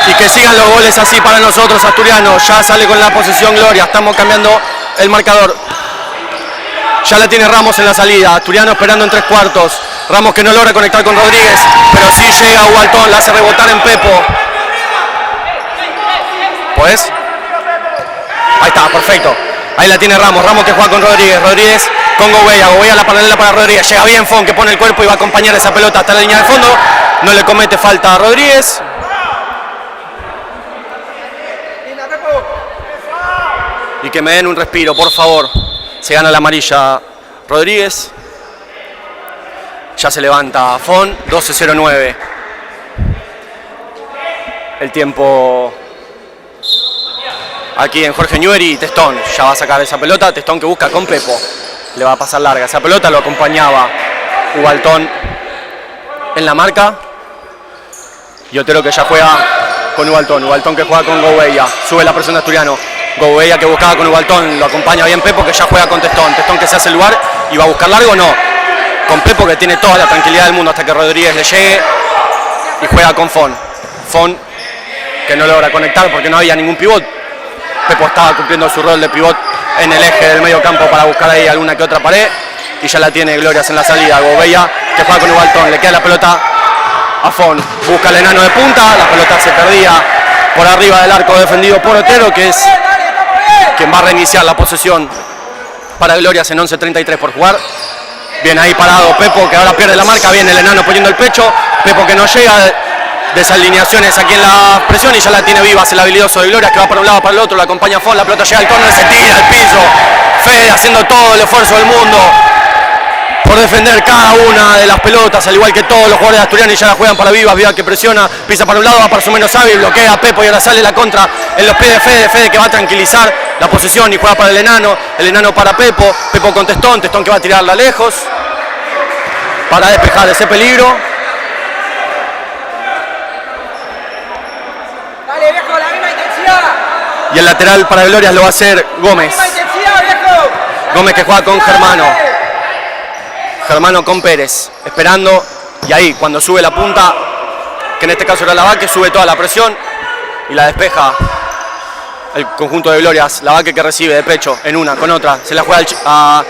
Y que sigan los goles así para nosotros, Asturiano. Ya sale con la posesión Gloria. Estamos cambiando el marcador. Ya la tiene Ramos en la salida. Asturiano esperando en 3/4. Ramos que no logra conectar con Rodríguez, pero sí llega a Ubaltón, la hace rebotar en Pepo. ¿Pues? Ahí está, perfecto. Ahí la tiene Ramos, Ramos que juega con Rodríguez, Rodríguez con Gouveia, Gouveia la paralela para Rodríguez, llega bien Fon que pone el cuerpo y va a acompañar esa pelota hasta la línea de fondo, no le comete falta a Rodríguez. Y que me den un respiro, por favor. Se gana la amarilla Rodríguez. Ya se levanta Fon, 12:09. El tiempo aquí en Jorge Newbery y Testón ya va a sacar esa pelota. Testón que busca con Pepo. Le va a pasar larga esa pelota. Lo acompañaba Ubaltón en la marca. Y Otero que ya juega con Ubaltón. Ubaltón que juega con Gouveia. Sube la presión de Asturiano. Gouveia que buscaba con Ubaltón. Lo acompaña bien Pepo que ya juega con Testón. Testón que se hace el lugar y va a buscar largo. No. Con Pepo que tiene toda la tranquilidad del mundo hasta que Rodríguez le llegue. Y juega con Fon. Fon que no logra conectar porque no había ningún pivot. Pepo estaba cumpliendo su rol de pivot en el eje del medio campo para buscar ahí alguna que otra pared. Y ya la tiene Glorias en la salida. Gouveia que juega con Ubaltón. Le queda la pelota a Fon. Busca el enano de punta. La pelota se perdía por arriba del arco defendido por Otero, que es quien va a reiniciar la posesión para Glorias en 11:33 por jugar. Bien ahí parado Pepo que ahora pierde la marca. Viene el enano poniendo el pecho. Pepo que no llega. Desalineaciones aquí en la presión y ya la tiene Vivas, el habilidoso de Glorias que va para un lado para el otro, la acompaña Fon, la pelota llega al córner, se tira al piso. Fede haciendo todo el esfuerzo del mundo por defender cada una de las pelotas, al igual que todos los jugadores de Asturiano, y ya la juegan para Vivas. Vivas que presiona, pisa para un lado, va para su menos hábil, bloquea a Pepo y ahora sale la contra en los pies de Fede. Fede que va a tranquilizar la posesión y juega para el enano para Pepo. Pepo con Testón, Testón que va a tirarla lejos para despejar ese peligro. Y el lateral para Glorias lo va a hacer Gómez. Gómez que juega con Germano. Germano con Pérez, esperando. Y ahí, cuando sube la punta, que en este caso era Lavaque, sube toda la presión y la despeja el conjunto de Glorias. Lavaque que recibe de pecho, en una, con otra. Se la juega a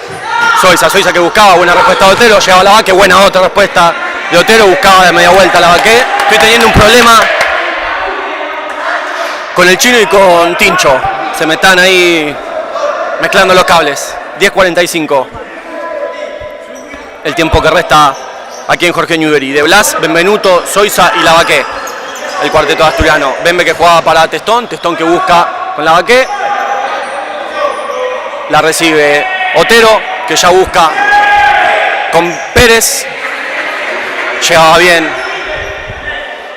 Zoiza. Zoiza que buscaba, buena respuesta de Otero. Llegaba Lavaque, buena otra respuesta de Otero. Buscaba de media vuelta Lavaque. Estoy teniendo un problema con el Chino y con Tincho. Se me están ahí mezclando los cables. 10:45. El tiempo que resta aquí en Jorge Newbery. De Blas, Benvenuto, Zoiza y Lavaque. El cuarteto asturiano. Benve que jugaba para Testón. Testón que busca con Lavaque. La recibe Otero, que ya busca con Pérez. Llegaba bien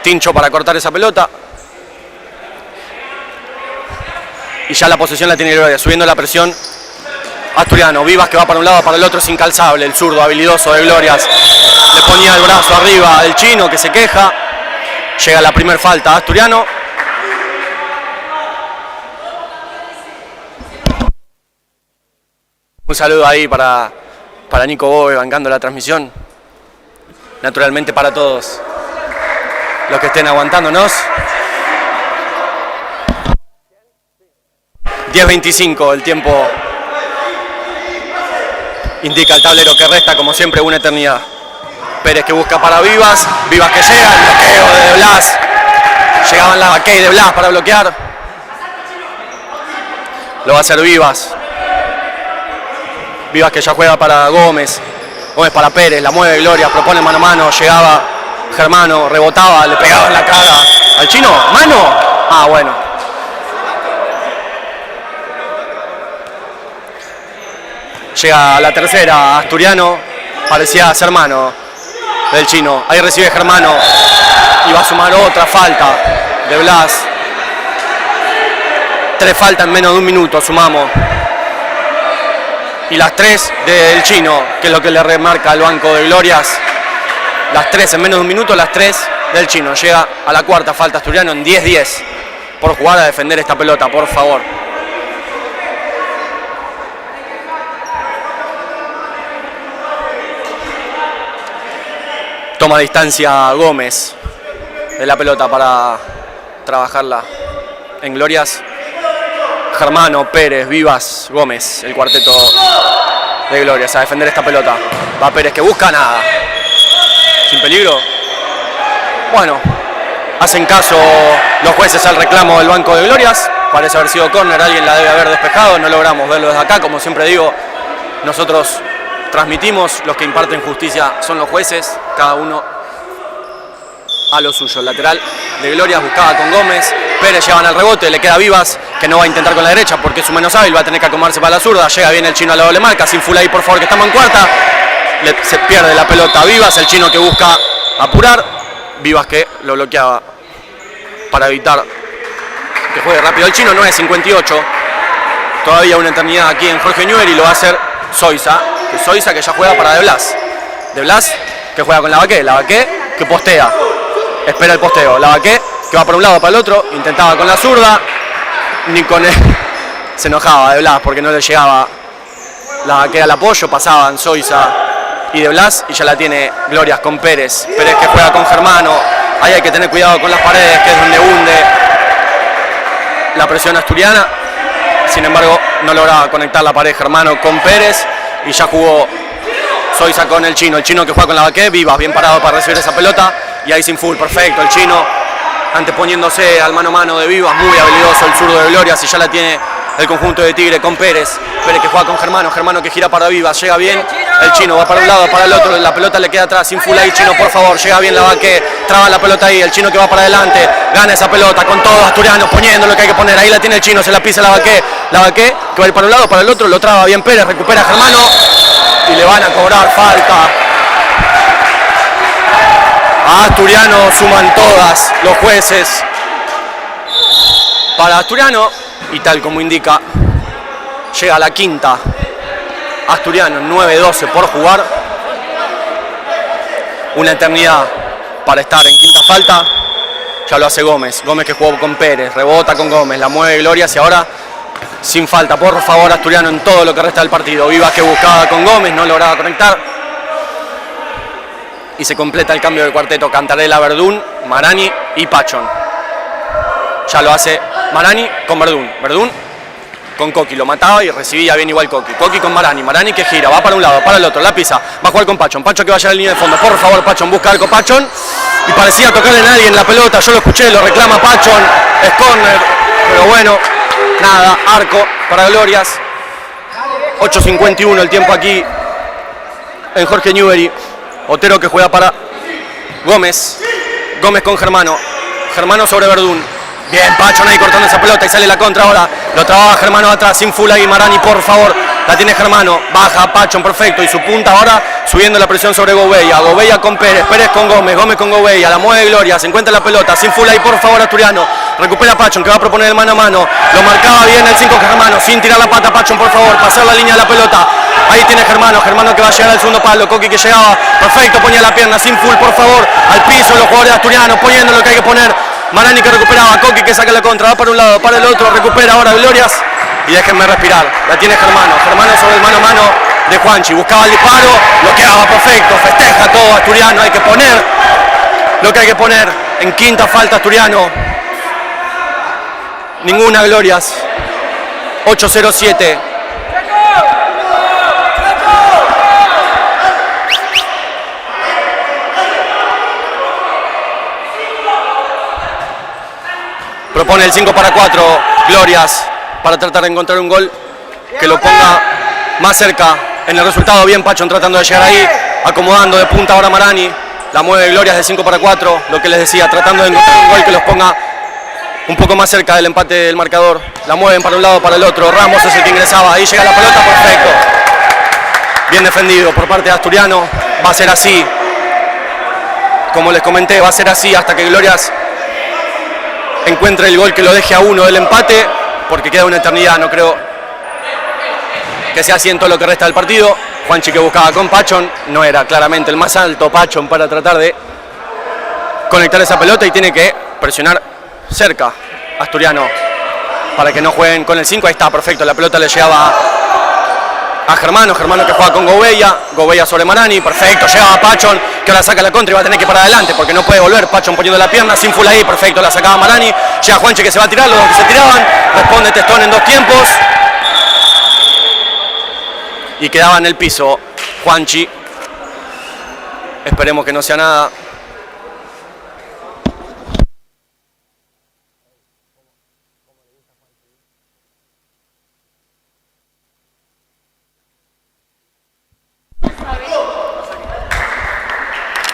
Tincho para cortar esa pelota. Y ya la posesión la tiene Gloria, subiendo la presión asturiano. Vivas que va para un lado, para el otro, es incalzable. El zurdo habilidoso de Glorias. Le ponía el brazo arriba del Chino, que se queja. Llega la primer falta asturiano. Un saludo ahí para Nico Bobe, bancando la transmisión. Naturalmente para todos los que estén aguantándonos. 10:25 el tiempo indica el tablero que resta, como siempre, una eternidad. Pérez que busca para Vivas. Vivas que llega, el bloqueo de Blas. Llegaban Lavaque y de Blas para bloquear. Lo va a hacer Vivas. Vivas que ya juega para Gómez. Gómez para Pérez, la mueve Gloria, propone mano a mano. Llegaba Germano, rebotaba, le pegaba en la cara al Chino. ¿Mano? Ah, bueno. Llega la tercera, asturiano, parecía ser mano del Chino. Ahí recibe Germano y va a sumar otra falta de Blas. 3 faltas en menos de un minuto, sumamos. Y las 3 del Chino, que es lo que le remarca al banco de Glorias. Las 3 en menos de un minuto, las 3 del Chino. Llega a la cuarta falta asturiano en 10-10 por jugar a defender esta pelota, por favor. Toma distancia Gómez de la pelota para trabajarla en Glorias. Germano, Pérez, Vivas, Gómez, el cuarteto de Glorias a defender esta pelota. Va Pérez que busca, nada. Sin peligro. Bueno, hacen caso los jueces al reclamo del banco de Glorias. Parece haber sido córner, alguien la debe haber despejado. No logramos verlo desde acá, como siempre digo. Nosotros transmitimos, los que imparten justicia son los jueces, cada uno a lo suyo. El lateral de Glorias buscaba con Gómez. Pérez llevan al rebote, le queda Vivas, que no va a intentar con la derecha porque es su menos hábil, va a tener que acomodarse para la zurda. Llega bien el Chino a la doble marca, sin full ahí por favor, que estamos en cuarta. Se pierde la pelota Vivas, el Chino que busca apurar. Vivas que lo bloqueaba para evitar que juegue rápido el Chino. 9:58, todavía una eternidad aquí en Jorge Newbery, lo va a hacer Zoiza. Zoiza que ya juega para De Blas. De Blas que juega con Lavaque. Lavaque que postea. Espera el posteo. Lavaque que va para un lado para el otro. Intentaba con la zurda. Ni con él. Se enojaba De Blas porque no le llegaba Lavaque al apoyo. Pasaban Zoiza y De Blas. Y ya la tiene Glorias con Pérez. Pérez que juega con Germano. Ahí hay que tener cuidado con las paredes, que es donde hunde la presión asturiana. Sin embargo, no lograba conectar la pared Germano con Pérez. Y ya jugó Zoiza con el Chino que juega con Lavaque. Vivas bien parado para recibir esa pelota. Y ahí sin full, perfecto, el Chino anteponiéndose al mano a mano de Vivas. Muy habilidoso el zurdo de Glorias. Y ya la tiene el conjunto de Tigre con Pérez. Pérez que juega con Germano. Germano que gira para Vivas. Llega bien el Chino, va para un lado, para el otro. La pelota le queda atrás, sin full ahí Chino, por favor. Llega bien Lavaque, traba la pelota ahí. El Chino que va para adelante, gana esa pelota con todo asturiano, poniendo lo que hay que poner. Ahí la tiene el Chino, se la pisa Lavaque. Lavaque que va a ir para un lado, para el otro. Lo traba bien Pérez, recupera Germano. Y le van a cobrar falta. A Asturiano suman todas los jueces para Asturiano. Y tal como indica, llega la quinta. Asturiano 9-12 por jugar. Una eternidad para estar en quinta falta. Ya lo hace Gómez. Gómez que jugó con Pérez. Rebota con Gómez. La mueve Glorias y ahora sin falta, por favor, Asturiano en todo lo que resta del partido. Vivas que buscaba con Gómez, no lograba conectar. Y se completa el cambio del cuarteto. Cantarella, Verdún, Marani y Pachón. Ya lo hace Marani con Verdún. Verdún con Coqui, lo mataba y recibía bien igual Coqui. Coqui con Marani, Marani que gira, va para un lado, para el otro, la pisa, va a jugar con Pachón. Pachón que vaya a la línea de fondo, por favor Pachón, busca arco Pachón. Y parecía tocarle a alguien la pelota, yo lo escuché, lo reclama Pachón, es córner, pero bueno, nada, arco para Glorias. 8:51 el tiempo aquí en Jorge Newbery. Otero que juega para Gómez. Gómez con Germano. Germano sobre Verdún. Bien, Pachón ahí cortando esa pelota y sale la contra ahora. Lo trabaja Germano atrás, sin full ahí. Marani, por favor. La tiene Germano. Baja Pachón, perfecto. Y su punta ahora subiendo la presión sobre Gouveia. Gouveia con Pérez. Pérez con Gómez. Gómez con Gouveia. La mueve Gloria. Se encuentra la pelota. Sin full ahí, por favor, Asturiano. Recupera Pachón que va a proponer el mano a mano. Lo marcaba bien el 5 Germano. Sin tirar la pata, Pachón, por favor. Pasar la línea de la pelota. Ahí tiene Germano. Germano que va a llegar al segundo palo. Coqui que llegaba. Perfecto. Ponía la pierna. Sin full, por favor. Al piso los jugadores asturianos. Poniendo lo que hay que poner. Marani que recuperaba, Coqui que saca la contra, va para un lado, para el otro, recupera ahora Glorias y déjenme respirar, la tiene Germano, Germano sobre el mano a mano de Juanchi, buscaba el disparo, lo quedaba perfecto, festeja todo Asturiano, hay que poner lo que hay que poner, en quinta falta Asturiano, ninguna Glorias, 8:07. Propone el 5-4, Glorias, para tratar de encontrar un gol que lo ponga más cerca en el resultado. Bien Pachón tratando de llegar ahí, acomodando de punta ahora Marani. La mueve Glorias de 5-4, lo que les decía, tratando de encontrar un gol que los ponga un poco más cerca del empate del marcador. La mueven para un lado, para el otro. Ramos es el que ingresaba, ahí llega la pelota, perfecto. Bien defendido por parte de Asturiano. Va a ser así, como les comenté, va a ser así hasta que Glorias encuentre el gol que lo deje a uno del empate, porque queda una eternidad, no creo que sea así en todo lo que resta del partido. Juanchi que buscaba con Pachón, no era claramente el más alto Pachón para tratar de conectar esa pelota y tiene que presionar cerca Asturiano para que no jueguen con el 5, ahí está, perfecto, la pelota le llegaba a Germano, Germano que juega con Gouveia, Gouveia sobre Marani, perfecto, llega a Pachón, que ahora saca la contra y va a tener que parar adelante porque no puede volver, Pachón poniendo la pierna, sin full ahí, perfecto, la sacaba Marani, llega Juanchi que se va a tirar, los dos que se tiraban, responde Testón en 2 tiempos, y quedaba en el piso Juanchi, esperemos que no sea nada.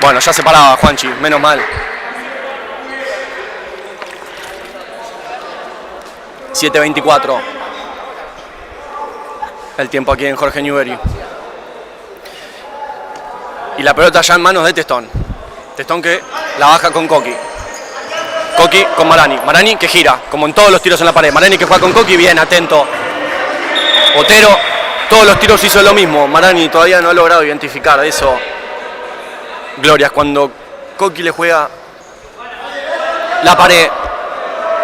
Bueno, ya se paraba Juanchi, menos mal. 7:24. El tiempo aquí en Jorge Newbery. Y la pelota ya en manos de Testón. Testón que la baja con Coqui. Coqui con Marani. Marani que gira, como en todos los tiros en la pared. Marani que juega con Coqui, bien, atento. Otero, todos los tiros hizo lo mismo. Marani todavía no ha logrado identificar eso. Glorias, cuando Coqui le juega la pared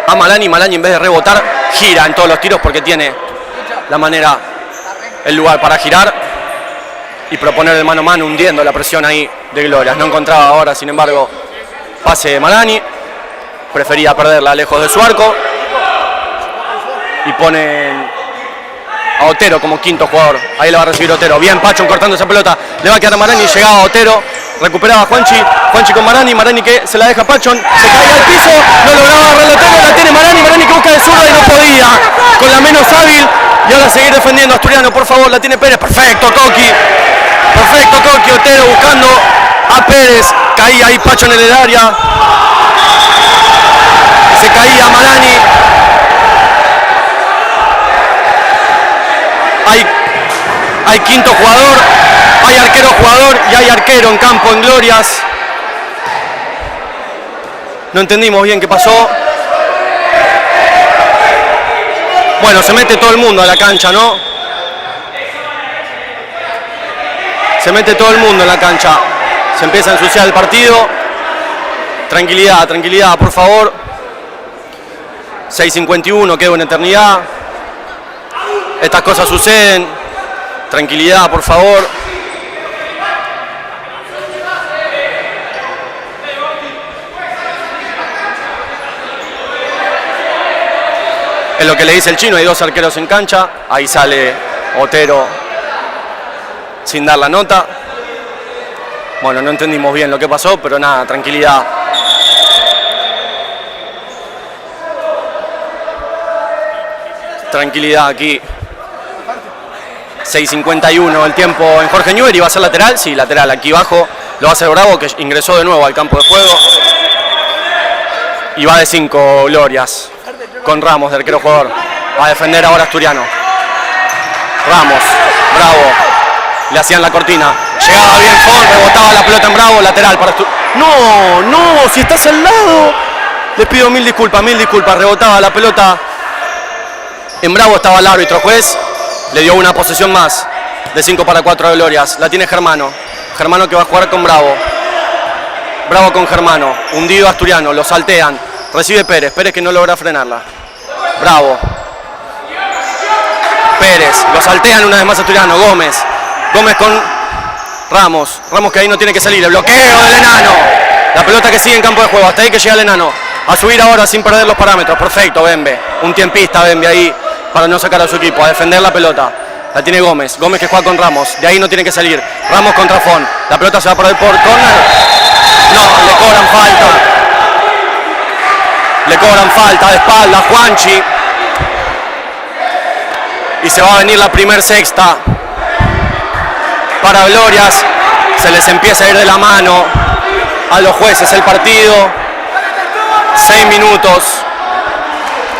a Malani, Malani en vez de rebotar, gira en todos los tiros porque tiene la manera, el lugar para girar y proponer el mano a mano, hundiendo la presión ahí de Glorias. No encontraba ahora, sin embargo, pase de Malani, prefería perderla lejos de su arco y ponen a Otero como quinto jugador. Ahí la va a recibir Otero. Bien Pachón cortando esa pelota, le va a quedar a Marani, llegaba Otero. Recuperaba Juanchi, Juanchi con Marani, Marani que se la deja a Pachón, se cae al piso, no lograba agarrar la Otero, la tiene Marani, Marani que busca de zurda y no podía, con la menos hábil, y ahora seguir defendiendo Asturiano, por favor, la tiene Pérez, perfecto Coqui, Otero buscando a Pérez, caía ahí Pachón en el área, se caía Marani, hay quinto jugador, hay arquero jugador y hay arquero en campo en Glorias. No entendimos bien qué pasó. Bueno, se mete todo el mundo a la cancha, ¿no? Se mete todo el mundo en la cancha. Se empieza a ensuciar el partido. Tranquilidad, tranquilidad, por favor. 6:51, queda una eternidad. Estas cosas suceden. Tranquilidad, por favor. Es lo que le dice el chino, hay 2 arqueros en cancha. Ahí sale Otero sin dar la nota. Bueno, no entendimos bien lo que pasó, pero nada, tranquilidad. Tranquilidad aquí. 6:51 el tiempo en Jorge Newbery. ¿Va a ser lateral? Sí, lateral. Aquí abajo lo va a hacer Bravo, que ingresó de nuevo al campo de juego. Y va de 5 Glorias. Con Ramos, de arquero jugador. Va a defender ahora Asturiano. Ramos, Bravo. Le hacían la cortina. Llegaba bien Fon, rebotaba la pelota en Bravo, lateral para Asturiano. No, si estás al lado. Les pido mil disculpas, rebotaba la pelota. En Bravo estaba el árbitro juez. Le dio una posesión más. De 5-4 de Glorias. La tiene Germano. Germano que va a jugar con Bravo. Bravo con Germano. Hundido Asturiano, lo saltean. Recibe Pérez, Pérez que no logra frenarla. Bravo. Pérez, lo saltean una vez más Asturiano. Gómez con Ramos. Ramos que ahí no tiene que salir. El bloqueo del enano. La pelota que sigue en campo de juego. Hasta ahí que llega el enano. A subir ahora sin perder los parámetros. Perfecto, Bembe. Un tiempista Bembe ahí para no sacar a su equipo. A defender la pelota. La tiene Gómez. Gómez que juega con Ramos. De ahí no tiene que salir. Ramos contra Fon. La pelota se va por el córner. No, le cobran falta. Le cobran falta de espalda Juanchi. Y se va a venir la primer sexta para Glorias. Se les empieza a ir de la mano a los jueces el partido. 6 minutos.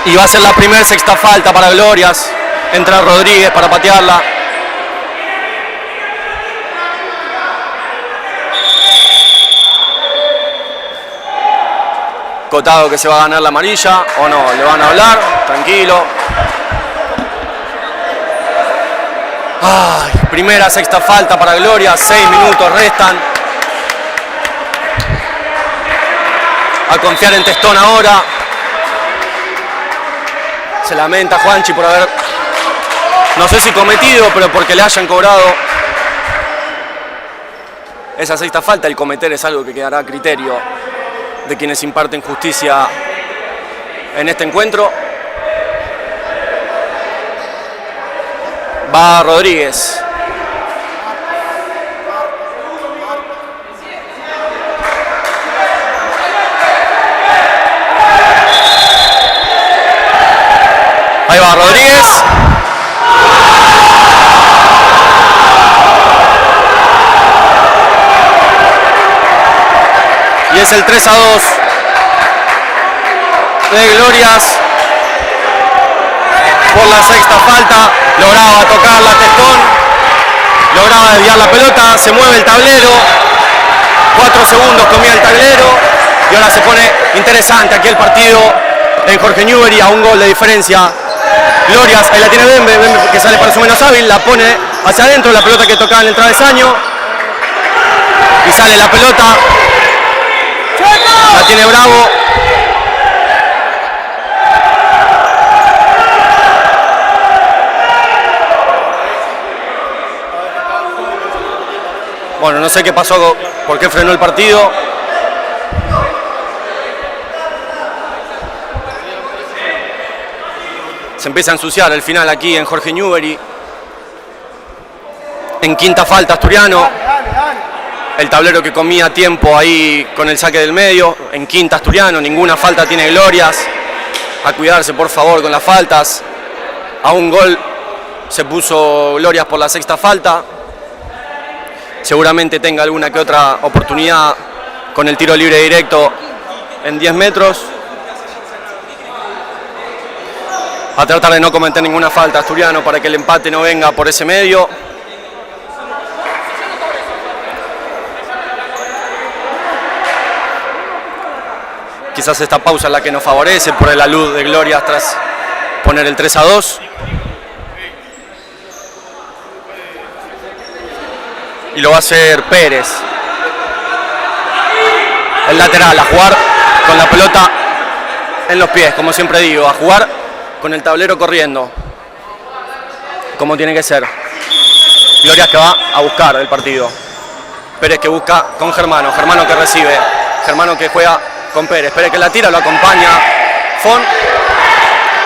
Y va a ser la primer sexta falta para Glorias. Entra Rodríguez para patearla. Cotado que se va a ganar la amarilla, o no, le van a hablar, tranquilo. Ay, primera, sexta falta para Gloria, 6 minutos restan. A confiar en Testón ahora. Se lamenta Juanchi por haber, no sé si cometido, pero porque le hayan cobrado esa sexta falta. El cometer es algo que quedará a criterio de quienes imparten justicia en este encuentro. Va Rodríguez. Ahí va Rodríguez. Y es el 3-2 de Glorias por la sexta falta. Lograba tocarla Testón, lograba desviar la pelota, se mueve el tablero, 4 segundos comía el tablero y ahora se pone interesante aquí el partido en Jorge Newbery, a un gol de diferencia. Glorias, ahí la tiene Bembe, Bembe que sale para su menos hábil, la pone hacia adentro, la pelota que tocaba en el travesaño y sale la pelota. La tiene Bravo. Bueno, no sé qué pasó, por qué frenó el partido. Se empieza a ensuciar el final aquí en Jorge Newbery. En quinta falta Asturiano. El tablero que comía tiempo ahí con el saque del medio. En quinta Asturiano, ninguna falta tiene Glorias. A cuidarse por favor con las faltas. A un gol se puso Glorias por la sexta falta. Seguramente tenga alguna que otra oportunidad con el tiro libre directo en 10 metros. A tratar de no cometer ninguna falta Asturiano para que el empate no venga por ese medio. Quizás esta pausa es la que nos favorece por la luz de Glorias tras poner el 3-2. Y lo va a hacer Pérez. El lateral, a jugar con la pelota en los pies, como siempre digo, a jugar con el tablero corriendo. como tiene que ser. Glorias que va a buscar el partido. Pérez que busca con Germano. Germano que recibe. Germano que juega con Pérez. Pérez que la tira, lo acompaña Fon.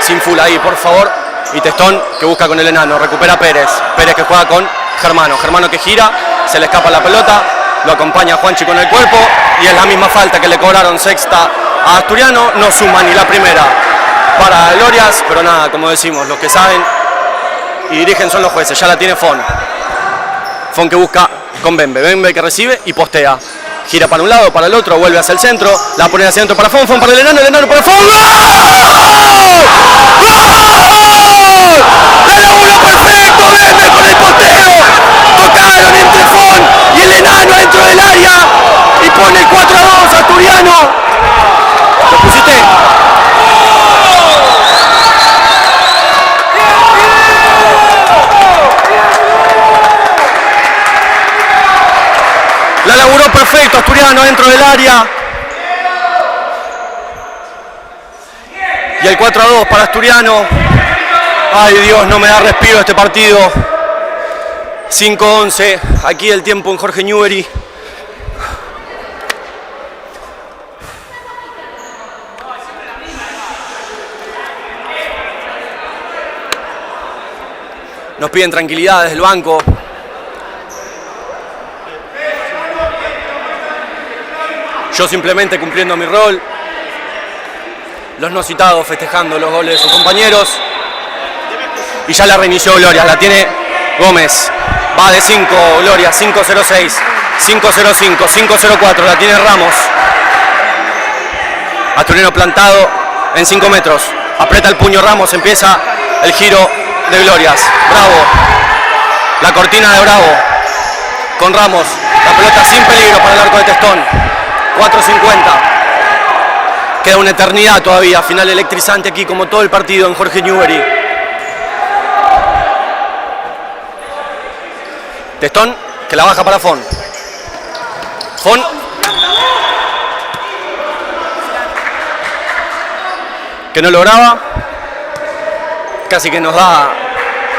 Sin full ahí, por favor. Y Testón que busca con el enano. Recupera Pérez. Pérez que juega con Germano. Germano que gira. Se le escapa la pelota. Lo acompaña Juanchi con el cuerpo. Y es la misma falta que le cobraron sexta a Asturiano. No suma ni la primera para Glorias. Pero nada, como decimos, los que saben y dirigen son los jueces. Ya la tiene Fon. Fon que busca con Bembe. Bembe que recibe y postea. Gira para un lado, para el otro, vuelve hacia el centro. La pone hacia adentro para Fon. Fon para el enano para Fon. ¡Gol! ¡El laburo perfecto! Bembe con el posteo. Tocaron entre Fon y el enano dentro del área. Y pone el 4-2 Asturiano. ¿Lo pusiste? La laburó perfecto Asturiano dentro del área. Y el 4-2 para Asturiano. Ay Dios, no me da respiro este partido. 5-11. Aquí el tiempo en Jorge Newbery. Nos piden tranquilidad desde el banco. Yo simplemente cumpliendo mi rol. Los no citados festejando los goles de sus compañeros. Y ya la reinició Glorias, la tiene Gómez. Va de 5 Glorias, 5-0-6, 5-0-5, 5-0-4, la tiene Ramos. Asturiano plantado en 5 metros. Aprieta el puño Ramos, empieza el giro de Glorias. Bravo. La cortina de Bravo. Con Ramos. La pelota sin peligro para el arco de Testón. 4.50. Queda una eternidad todavía. Final electrizante aquí como todo el partido en Jorge Newbery. Testón que la baja para Fon. Fon. Que no lograba. Casi que nos da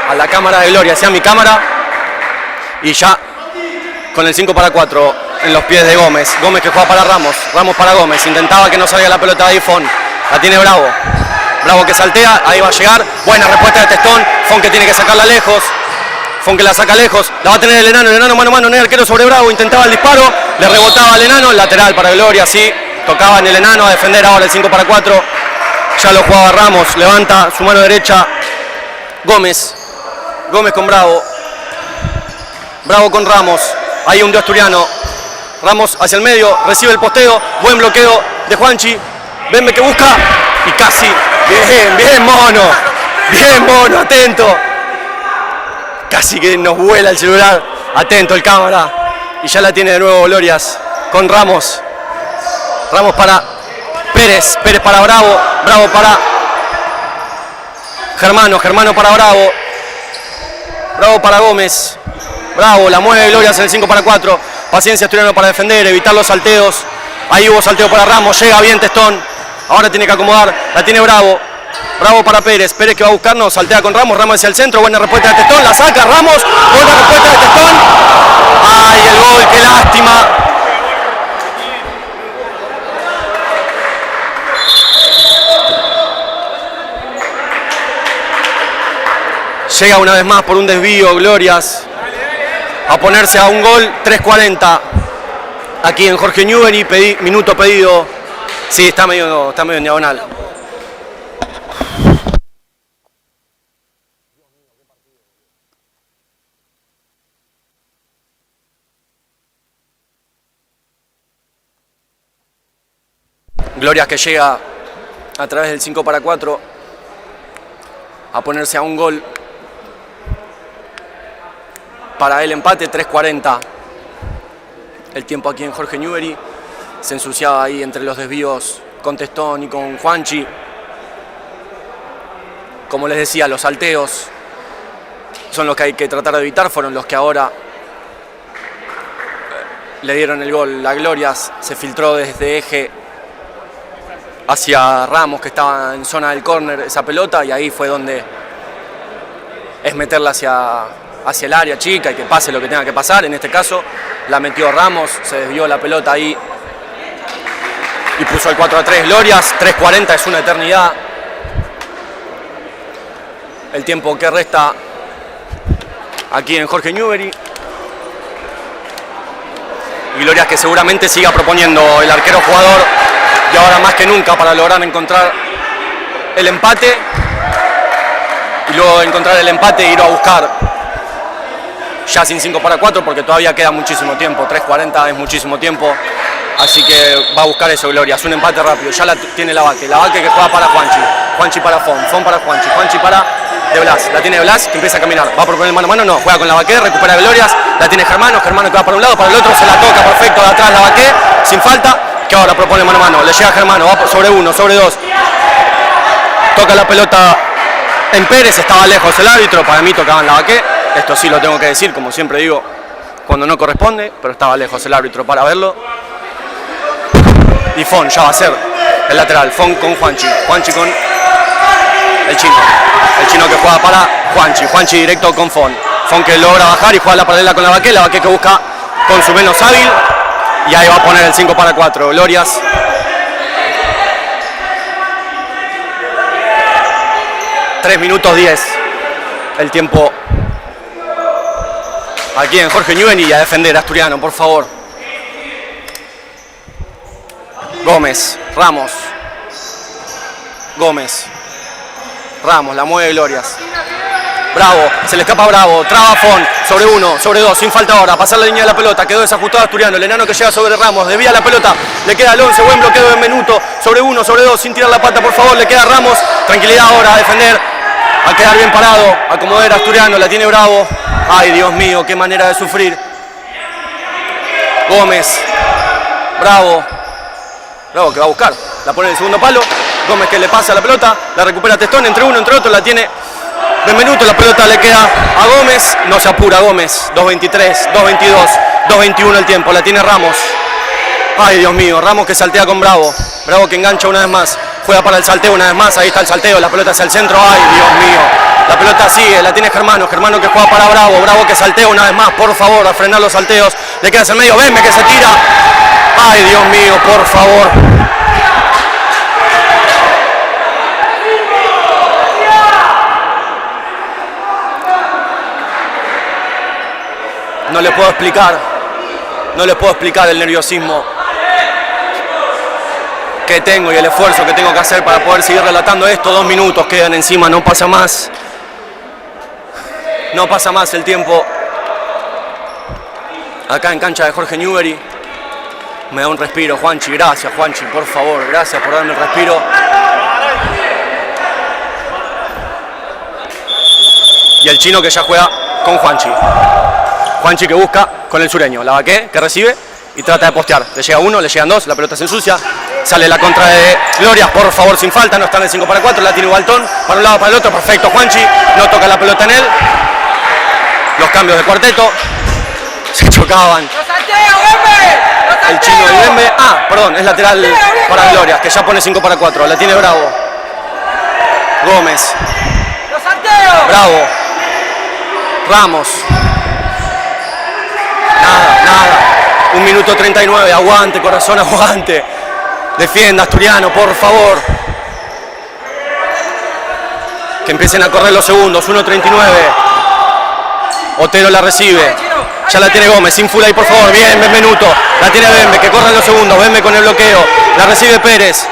a la cámara de Gloria, hacia mi cámara. Y ya con el 5-4 en los pies de Gómez. Gómez que juega para Ramos. Ramos para Gómez. Intentaba que no salga la pelota de ahí Fon. La tiene Bravo. Bravo que saltea. Ahí va a llegar. Buena respuesta de Testón. Fon que tiene que sacarla lejos. Fon que la saca lejos. La va a tener el enano mano a mano. No hay arquero sobre Bravo. Intentaba el disparo. Le rebotaba al enano. Lateral para Gloria. Sí. Tocaba en el enano a defender ahora el 5-4. Ya lo jugaba Ramos. Levanta su mano derecha. Gómez. Gómez con Bravo. Bravo con Ramos. Ahí hundió Asturiano. Ramos hacia el medio, recibe el posteo, buen bloqueo de Juanchi. Bembe que busca y casi. Bien mono, atento. Casi que nos vuela el celular. Atento el cámara. Y ya la tiene de nuevo Glorias con Ramos. Ramos para Pérez, Pérez para Bravo, Bravo para Germano, Germano para Bravo. Bravo para Gómez. Bravo, la mueve Glorias en el 5-4. Paciencia Asturiano para defender, evitar los salteos. Ahí hubo salteo para Ramos, llega bien Testón. Ahora tiene que acomodar, la tiene Bravo. Bravo para Pérez, Pérez que va a buscarnos, saltea con Ramos, Ramos hacia el centro, buena respuesta de Testón, la saca Ramos, buena respuesta de Testón. ¡Ay, el gol, qué lástima! Llega una vez más por un desvío, Glorias. A ponerse a un gol, 3.40 aquí en Jorge Newbery, minuto pedido. Sí, está medio en diagonal. Glorias que llega a través del 5-4 a ponerse a un gol. Para el empate, 3.40 el tiempo aquí en Jorge Newbery. Se ensuciaba ahí entre los desvíos con Testón y con Juanchi. Como les decía, los salteos son los que hay que tratar de evitar. Fueron los que ahora le dieron el gol. La Glorias se filtró desde eje hacia Ramos, que estaba en zona del córner esa pelota, y ahí fue donde es meterla hacia el área chica y que pase lo que tenga que pasar. En este caso la metió Ramos, se desvió la pelota ahí y puso el 4-3 Glorias. 3:40 es una eternidad. El tiempo que resta aquí en Jorge Newbery. Y Glorias que seguramente siga proponiendo el arquero jugador y ahora más que nunca para lograr encontrar el empate y luego de encontrar el empate ir a buscar ya sin 5-4 porque todavía queda muchísimo tiempo. 3:40 es muchísimo tiempo, así que va a buscar eso Glorias, un empate rápido. Ya la tiene Lavaque que juega para Juanchi para Fon para Juanchi para De Blas, la tiene Blas que empieza a caminar, va a proponer mano a mano, no, juega con Lavaque, recupera Glorias, la tiene Germano que va para un lado, para el otro, se la toca perfecto de atrás Lavaque, sin falta, que ahora propone mano a mano, le llega Germano, va sobre 1, sobre 2, toca la pelota en Pérez, estaba lejos el árbitro, para mí tocaba en Lavaque, esto sí lo tengo que decir, como siempre digo, cuando no corresponde, pero estaba lejos el árbitro para verlo. Y Fon ya va a ser el lateral, Fon con Juanchi con el chino que juega para Juanchi directo con Fon que logra bajar y juega la paralela con Lavaque que busca con su menos hábil y ahí va a poner el 5-4, Glorias. Tres minutos 10 el tiempo aquí en Jorge Newbery y a defender Asturiano, por favor. Gómez, Ramos, la mueve Glorias. Bravo, se le escapa Bravo, traba Fon, sobre 1, sobre 2, sin falta ahora, pasar la línea de la pelota, quedó desajustado Asturiano, el enano que llega sobre Ramos, desvía la pelota, le queda al 11, buen bloqueo de Benvenuto, sobre 1, sobre 2, sin tirar la pata, por favor, le queda Ramos, tranquilidad ahora a defender, a quedar bien parado, acomodar Asturiano, la tiene Bravo, ay Dios mío, qué manera de sufrir. Gómez, Bravo que va a buscar, la pone en el segundo palo, Gómez que le pasa la pelota, la recupera Testón, entre uno, entre otro, la tiene Benvenuto, la pelota le queda a Gómez, no se apura Gómez, 2:23, 2:22, 2:21 el tiempo, la tiene Ramos. Ay Dios mío, Ramos que saltea con Bravo que engancha una vez más, juega para el salteo una vez más, ahí está el salteo, la pelota hacia el centro, ay Dios mío, la pelota sigue, la tiene Germano que juega para Bravo que saltea una vez más, por favor, a frenar los salteos, le queda hacia el medio, Benve que se tira, ay Dios mío, por favor. No les puedo explicar el nerviosismo que tengo y el esfuerzo que tengo que hacer para poder seguir relatando esto. 2 minutos quedan encima, no pasa más. No pasa más el tiempo. Acá en cancha de Jorge Newbery. Me da un respiro, Juanchi, gracias Juanchi, por favor, gracias por darme el respiro. Y el chino que ya juega con Juanchi que busca con el sureño, Lavaque que recibe y trata de postear. Le llega uno, le llegan dos, la pelota se ensucia, sale la contra de Glorias, por favor sin falta, no está en el 5-4, la tiene Baltón, para un lado para el otro, perfecto Juanchi, no toca la pelota en él. Los cambios de cuarteto, se chocaban. El chino de Benve, perdón, es lateral para Glorias, que ya pone 5-4, la tiene Bravo. Gómez. Bravo. Ramos. Nada. 1 minuto 39, aguante, corazón, aguante. Defienda Asturiano, por favor. Que empiecen a correr los segundos, 1:39. Otero la recibe. Ya la tiene Gómez, sin full ahí por favor, bien, Benvenuto, la tiene Benve, que corre los segundos, Benve con el bloqueo, la recibe Pérez.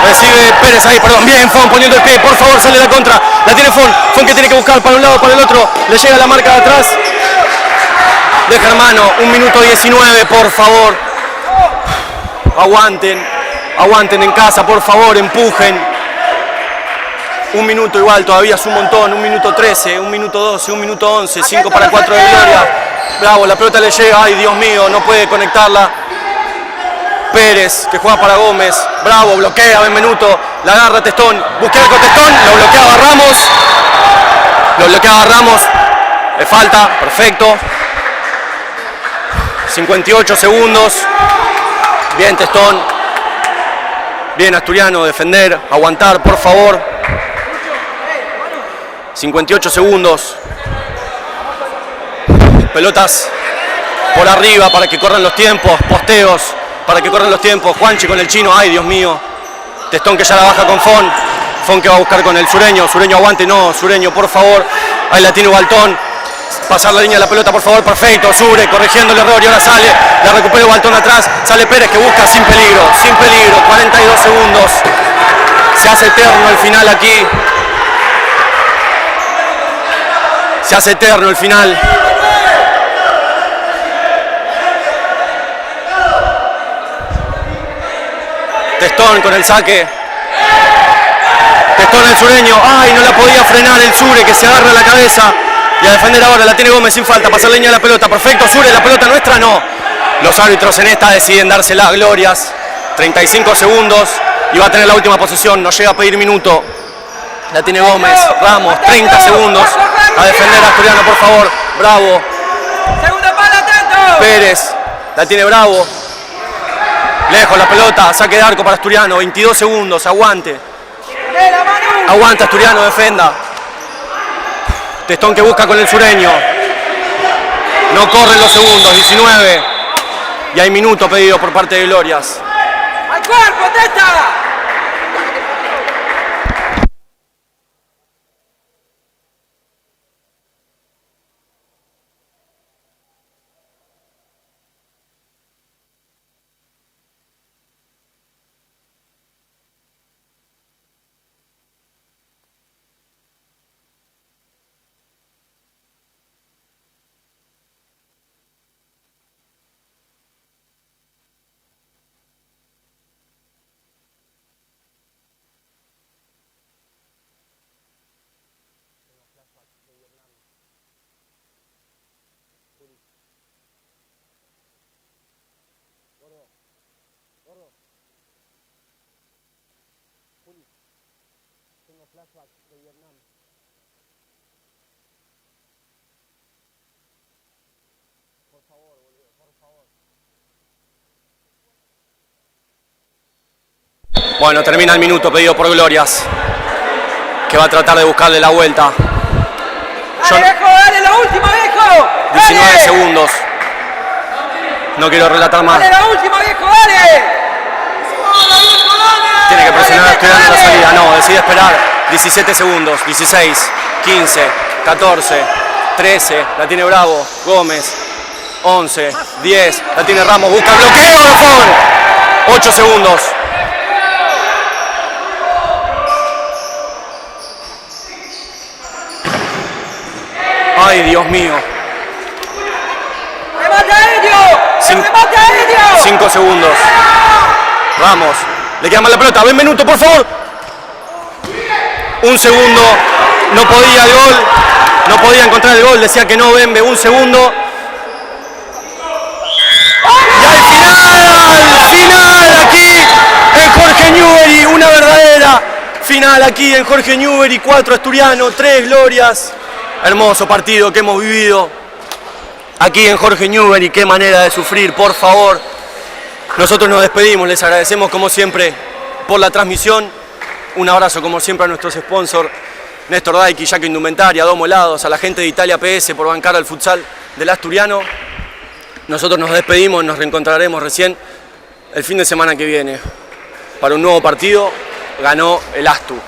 Recibe Pérez ahí, perdón, bien, Fon poniendo el pie, por favor, sale la contra, la tiene Fon que tiene que buscar para un lado, para el otro, le llega la marca de atrás de Germano, 1 minuto 19, por favor. Aguanten en casa, por favor, empujen. 1 minuto igual, todavía es un montón, 1 minuto 13, 1 minuto 12, 1 minuto 11, 5-4 de Gloria. Bravo, la pelota le llega, ay Dios mío, no puede conectarla. Pérez, que juega para Gómez, Bravo, bloquea Benvenuto, la agarra Testón, busca con Testón, lo bloqueaba Ramos, le falta, perfecto. 58 segundos, bien Testón, bien Asturiano, defender, aguantar, por favor. 58 segundos. Pelotas por arriba para que corran los tiempos, posteos para que corran los tiempos. Juanchi con el chino, ay Dios mío. Testón que ya la baja con Fon. Fon que va a buscar con el Sureño. Sureño aguante, no, Sureño por favor. Ahí la tiene Baltón. Pasar la línea de la pelota por favor, perfecto. Sure corrigiendo el error y ahora sale. La recupera Baltón atrás. Sale Pérez que busca sin peligro, 42 segundos. Se hace eterno el final aquí. Se hace eterno el final. Testón con el saque. Testón el Sureño. Ay, no la podía frenar el Sure que se agarra la cabeza. Y a defender ahora, la tiene Gómez sin falta. Pasar la línea de la pelota. Perfecto, Sure, la pelota nuestra no. Los árbitros en esta deciden dársela a Glorias. 35 segundos. Y va a tener la última posesión. No llega a pedir minuto. La tiene Gómez. Ramos, 30 segundos. A defender a Asturiano, por favor. Bravo. Pérez. La tiene Bravo. Lejos la pelota. Saque de arco para Asturiano. 22 segundos. Aguante. Aguanta Asturiano, defenda. Testón que busca con el Sureño. No corren los segundos. 19. Y hay minuto pedido por parte de Glorias. ¡Al cuerpo, Testa! Tengo flashback de Vietnam. Por favor, boludo, por favor. Bueno, termina el minuto pedido por Glorias, que va a tratar de buscarle la vuelta. ¡Dale, viejo, dale, la última, viejo! 19 ¡Dale! segundos. No quiero relatar más. ¡Dale, la última, viejo, dale! Tiene que presionar a Asturiano en la salida. No, decide esperar. 17 segundos. 16, 15, 14, 13. La tiene Bravo. Gómez. 11, 10. La tiene Ramos. Busca el bloqueo de Fon. 8 segundos. Ay, Dios mío. ¡Remate aéreo! ¡Remate aéreo! 5 segundos. Ramos. Le queda mal la pelota. Benvenuto, por favor. Un segundo. No podía el gol. No podía encontrar el gol. Decía que no, Benve. Un segundo. Y al final. Final aquí en Jorge Newbery. Una verdadera final aquí en Jorge Newbery. 4 Asturiano, 3 Glorias. Hermoso partido que hemos vivido aquí en Jorge Newbery. Qué manera de sufrir, por favor. Nosotros nos despedimos, les agradecemos como siempre por la transmisión. Un abrazo como siempre a nuestros sponsors, Néstor Daiki, Jaco Indumentaria, Domo Helados, a la gente de Italia PS por bancar al futsal del Asturiano. Nosotros nos despedimos, nos reencontraremos recién el fin de semana que viene para un nuevo partido. Ganó el Astu.